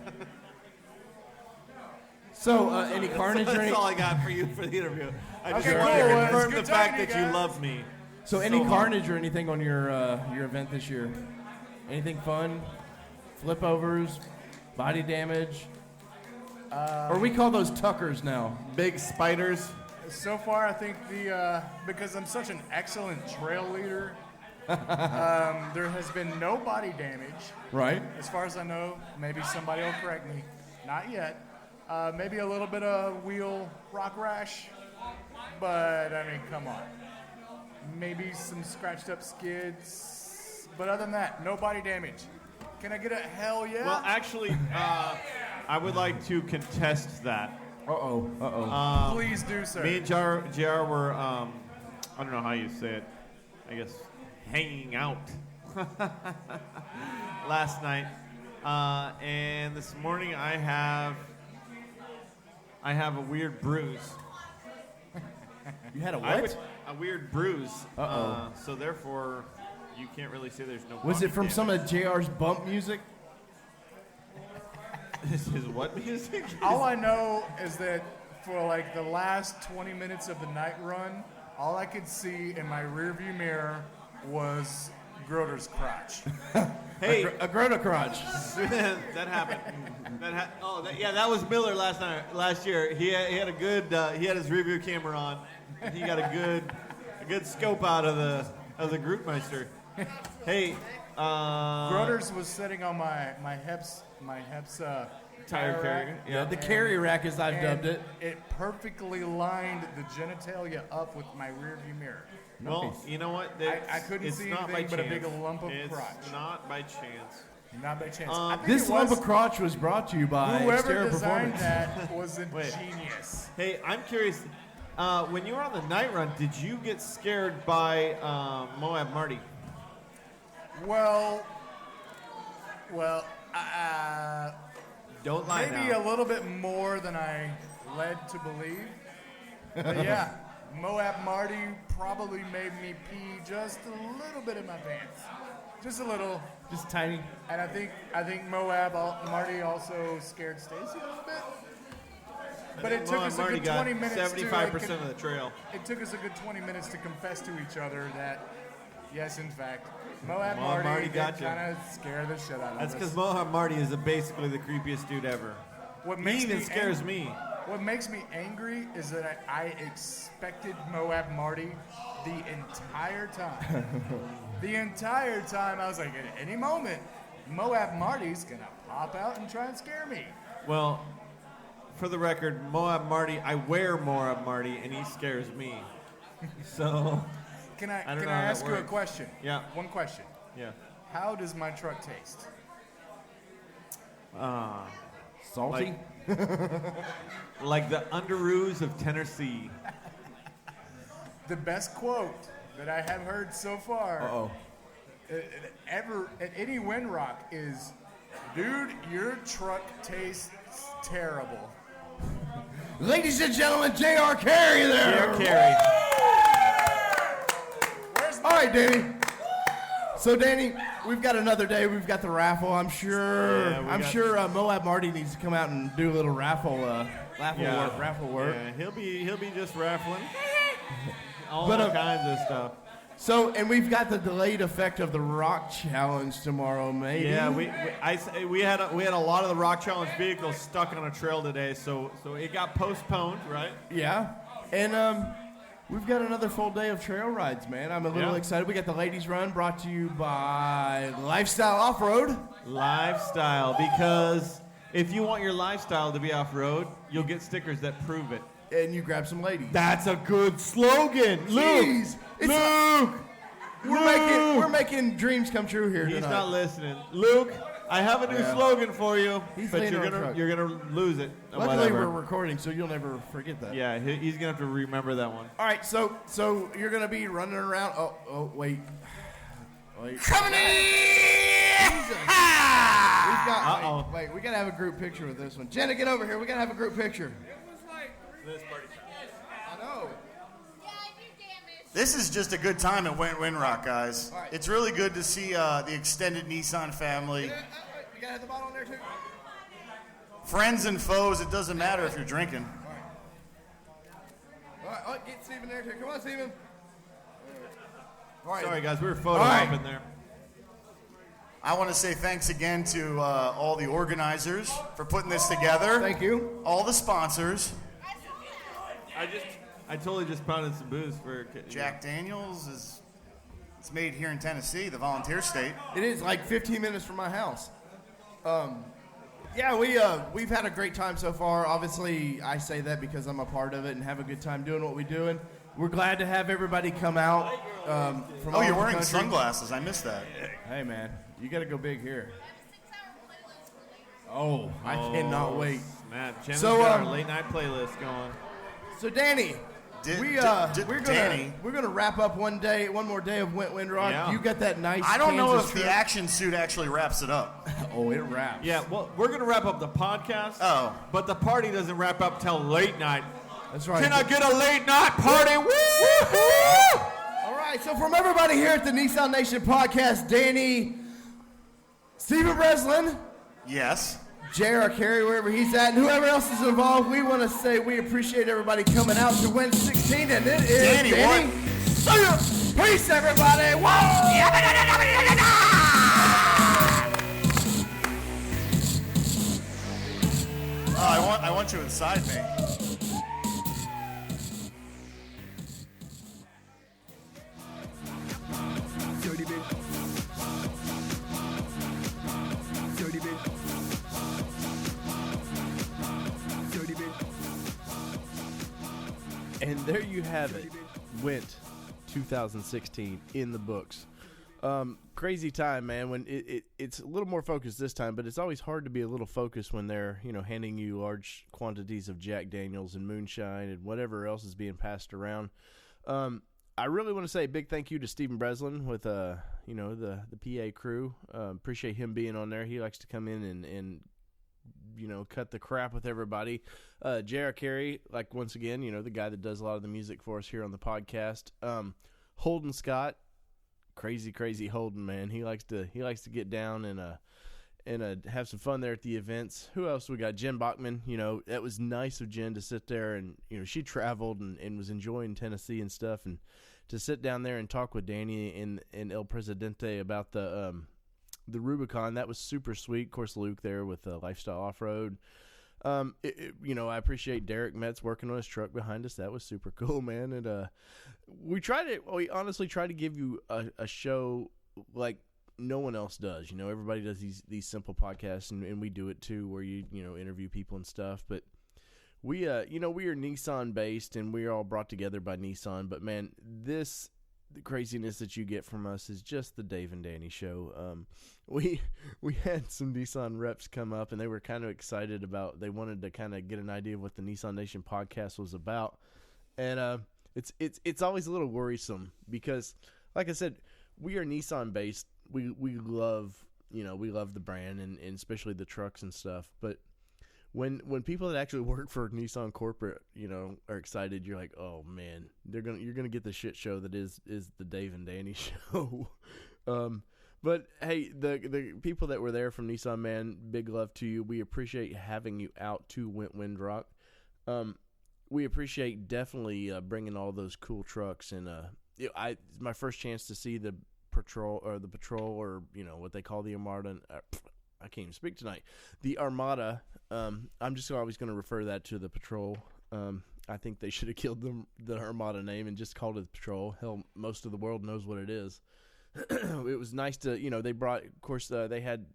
So, any carnage or That's all I got for you for the interview. I just Okay, wanted to cool. confirm It's the good fact talking that to you you guys. love me. So any carnage or anything on your event this year? Anything fun? Flip overs? Body damage? Or we call those tuckers now. Big spiders. So far, I think because I'm such an excellent trail leader, there has been no body damage. Right. As far as I know, maybe somebody will correct me. Not yet. Maybe a little bit of wheel rock rash, but I mean, come on. Maybe some scratched up skids, but other than that, no body damage. Can I get a hell yeah? Well, actually, I would like to contest that. Please do, sir. Me and JR were, I don't know how you say it, I guess, hanging out last night. And this morning I have a weird bruise. You had a what? A weird bruise. Uh-oh. So therefore, you can't really say there's no. Was it from damage. some of JR's bump music? This is what music? All I know is that for like the last 20 minutes of the night run, all I could see in my rearview mirror was Groot's crotch. Hey, a Groot crotch. That happened. That was Miller last year. He had a good. He had his review camera on. And he got a good scope out of the Grootmeister. Hey, Groot's was sitting on my Heps tire carrier. Yeah, the carry rack, as I've dubbed it. It perfectly lined the genitalia up with my rearview mirror. Well, you know what? I couldn't see anything but a big lump of crotch. It's not by chance. Not by chance. I think This it lump was- of crotch was brought to you by Whoever Exterior designed Performance. that was a Wait. genius. Hey, I'm curious. When you were on the night run, did you get scared by Moab Marty? Well, Don't lie maybe now. a little bit more than I led to believe. But yeah, Moab Marty probably made me pee just a little bit in my pants. Just a little. Just tiny. And I think Marty also scared Stacy a little bit. But it took Moab us a Marty good got 20 minutes 75% of the trail. It took us a good 20 minutes to confess to each other that, yes, in fact, Moab Marty Marty got did you. kind of scare the shit out of That's us. because Moab Marty is basically the creepiest dude ever. What He makes even me scares ang- me. What makes me angry is that I expected Moab Marty the entire time. The entire time I was like, at any moment, Moab Marty's gonna pop out and try and scare me. Well, for the record, Moab Marty, I wear Moab Marty, and he scares me. So, Can I don't know how that ask you a works. question? Yeah. One question. Yeah. How does my truck taste? Salty? Like the underoos of Tennessee. The best quote that I have heard so far ever at any WENTwindrock is, "Dude, your truck tastes terrible." Ladies and gentlemen, J.R. Carey there. J.R. Carey. All right, Danny. So, Danny, we've got another day. We've got the raffle. I'm sure. Moab Marty needs to come out and do a little raffle work. Yeah, he'll be just raffling all kinds of stuff. So, and we've got the delayed effect of the Rock Challenge tomorrow, maybe. Yeah, we had a lot of the Rock Challenge vehicles stuck on a trail today, so it got postponed, right? Yeah, and we've got another full day of trail rides, man. I'm a little excited. We got the Ladies Run brought to you by Lifestyle Offroad. Lifestyle, because if you want your lifestyle to be off-road, you'll get stickers that prove it. And you grab some ladies. That's a good slogan, Luke. Luke, we're making dreams come true here. He's tonight. not listening, Luke. I have a new slogan for you, but you're gonna lose it. Luckily, Whatever. we're recording, so you'll never forget that. Yeah, he's gonna have to remember that one. All right, so you're gonna be running around. Oh, wait. Coming in! Wait, we gotta have a group picture with this one. Jenna, get over here. We gotta have a group picture. I know. This is just a good time at WENTwindrock, guys. Right. It's really good to see the extended Nissan family. You gotta have the bottle in there, too. Friends and foes, it doesn't matter if you're drinking. All right, get Steven there, too. Come on, Steven. All right. Sorry, guys, we were photo opping there. I want to say thanks again to all the organizers for putting this together. Thank you. All the sponsors. I totally just pounded some booze for Jack Daniels it's made here in Tennessee, the volunteer state. It is like 15 minutes from my house. Yeah, we've had a great time so far. Obviously, I say that because I'm a part of it and have a good time doing what we're doing. We're glad to have everybody come out. From all you're over wearing the country. sunglasses. I missed that. Hey, man, you got to go big here. Oh, I cannot wait. Matt, Jenna's got our late night playlist going. So, Danny, we're gonna wrap up one more day of WENTwindrock. Yeah. You got that nice. I don't know if Kansas the trip. action suit actually wraps it up. Oh, it wraps. Yeah, well, we're gonna wrap up the podcast. Oh, but the party doesn't wrap up till late night. That's right. Can I get a late night party? Woo! All right. So from everybody here at the Nissan Nation podcast, Danny, Steven Breslin, yes. J.R. Carey, wherever he's at, and whoever else is involved, we want to say we appreciate everybody coming out to Win 16, and it is Danny. Peace, everybody. Whoa! I want you inside me. Dirty bitch. Dirty bitch. Dirty bitch. And there you have it. Went 2016 in the books. Crazy time, man. When it's a little more focused this time, but it's always hard to be a little focused when they're handing you large quantities of Jack Daniels and moonshine and whatever else is being passed around. I really want to say a big thank you to Steven Breslin with the PA crew. Appreciate him being on there. He likes to come in and cut the crap with everybody. J.R. Carey, like once again, the guy that does a lot of the music for us here on the podcast. Holden Scott, crazy Holden, man. He likes to get down and have some fun there at the events. Who else we got? Jenn Bachman. That was nice of Jen to sit there and she traveled and was enjoying Tennessee and stuff, and to sit down there and talk with Danny and El Presidente about the Rubicon. That was super sweet. Of course, Luke there with Lifestyle Offroad. I appreciate Derek Metz working on his truck behind us. That was super cool, man. And we honestly try to give you a show like no one else does. Everybody does these simple podcasts, and we do it too, where you interview people and stuff. But we we are Nissan based, and we are all brought together by Nissan. But man, the craziness that you get from us is just the Dave and Danny show. We had some Nissan reps come up, and they were kind of excited they wanted to kind of get an idea of what the Nissan Nation podcast was about. And it's always a little worrisome because, like I said, we are Nissan based. We love the brand and especially the trucks and stuff. But when people that actually work for Nissan corporate, are excited, you're like, oh man, you're gonna get the shit show that is the Dave and Danny show. But hey, the people that were there from Nissan, man, big love to you. We appreciate having you out to WENTwindrock. We appreciate definitely bringing all those cool trucks and it's my first chance to see the patrol, or what they call the Armada. I can't even speak tonight. The Armada. I'm just always going to refer that to the patrol. I think they should have killed the Armada name and just called it the patrol. Hell, most of the world knows what it is. It was nice to, they brought, of course, they had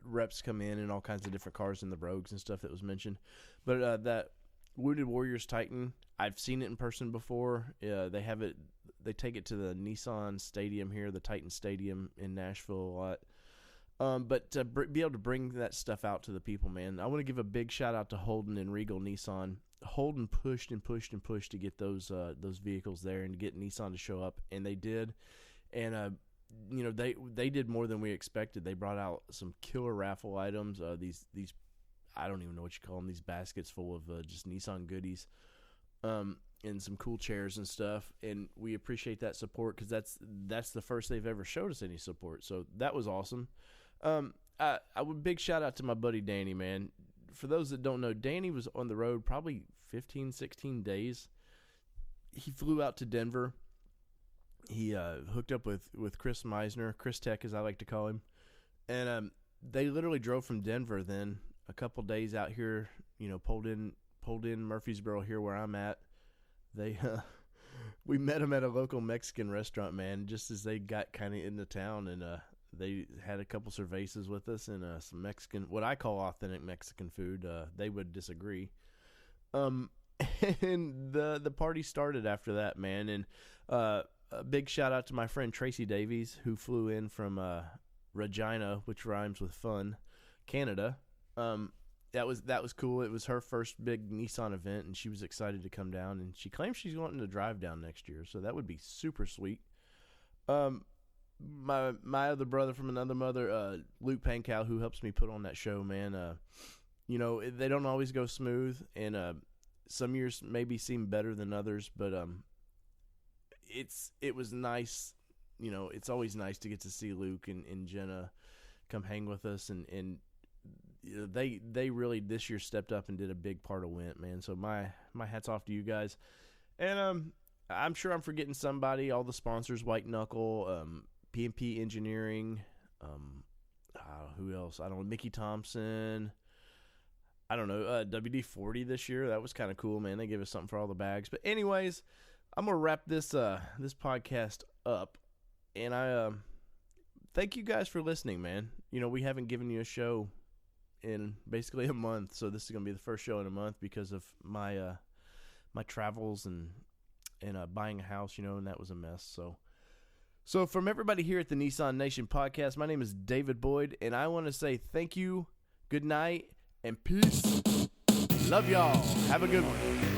reps come in and all kinds of different cars in the Rogues and stuff that was mentioned. But that Wounded Warriors Titan, I've seen it in person before. They have it. They take it to the Nissan Stadium here, the Titan Stadium in Nashville a lot. But to be able to bring that stuff out to the people, man, I want to give a big shout out to Holden and Regal Nissan. Holden pushed and pushed and pushed to get those vehicles there and to get Nissan to show up, and they did. And they did more than we expected. They brought out some killer raffle items. These I don't even know what you call them. These baskets full of just Nissan goodies, and some cool chairs and stuff. And we appreciate that support because that's the first they've ever showed us any support. So that was awesome. I would big shout out to my buddy Danny, man. For those that don't know, Danny was on the road probably 15, 16 days. He flew out to Denver. He hooked up with Chris Meisner, Chris Tech as I like to call him. And they literally drove from Denver then a couple days out here, pulled in Murfreesboro here where I'm at. We met him at a local Mexican restaurant, man, just as they got kind of into town, and they had a couple cervezas with us and some Mexican, what I call authentic Mexican food. They would disagree. And the party started after that, man. And a big shout out to my friend Tracy Davies, who flew in from Regina, which rhymes with fun, Canada. That was cool. It was her first big Nissan event, and she was excited to come down. And she claims she's wanting to drive down next year, so that would be super sweet. My other brother from another mother, Luke Pankow, who helps me put on that show, man. They don't always go smooth, and some years maybe seem better than others, but it was nice. It's always nice to get to see Luke and Jenna come hang with us, and they really this year stepped up and did a big part of Went, man. So my hat's off to you guys, and I'm sure I'm forgetting somebody. All the sponsors, White Knuckle, P&P Engineering, who else? I don't know. Mickey Thompson. I don't know. WD-40 this year. That was kind of cool, man. They gave us something for all the bags. But anyways, I'm gonna wrap this podcast up, and I thank you guys for listening, man. We haven't given you a show in basically a month, so this is gonna be the first show in a month because of my my travels and buying a house, and that was a mess. So from everybody here at the Nissan Nation podcast, my name is David Boyd, and I want to say thank you, good night, and peace. Love y'all. Have a good one.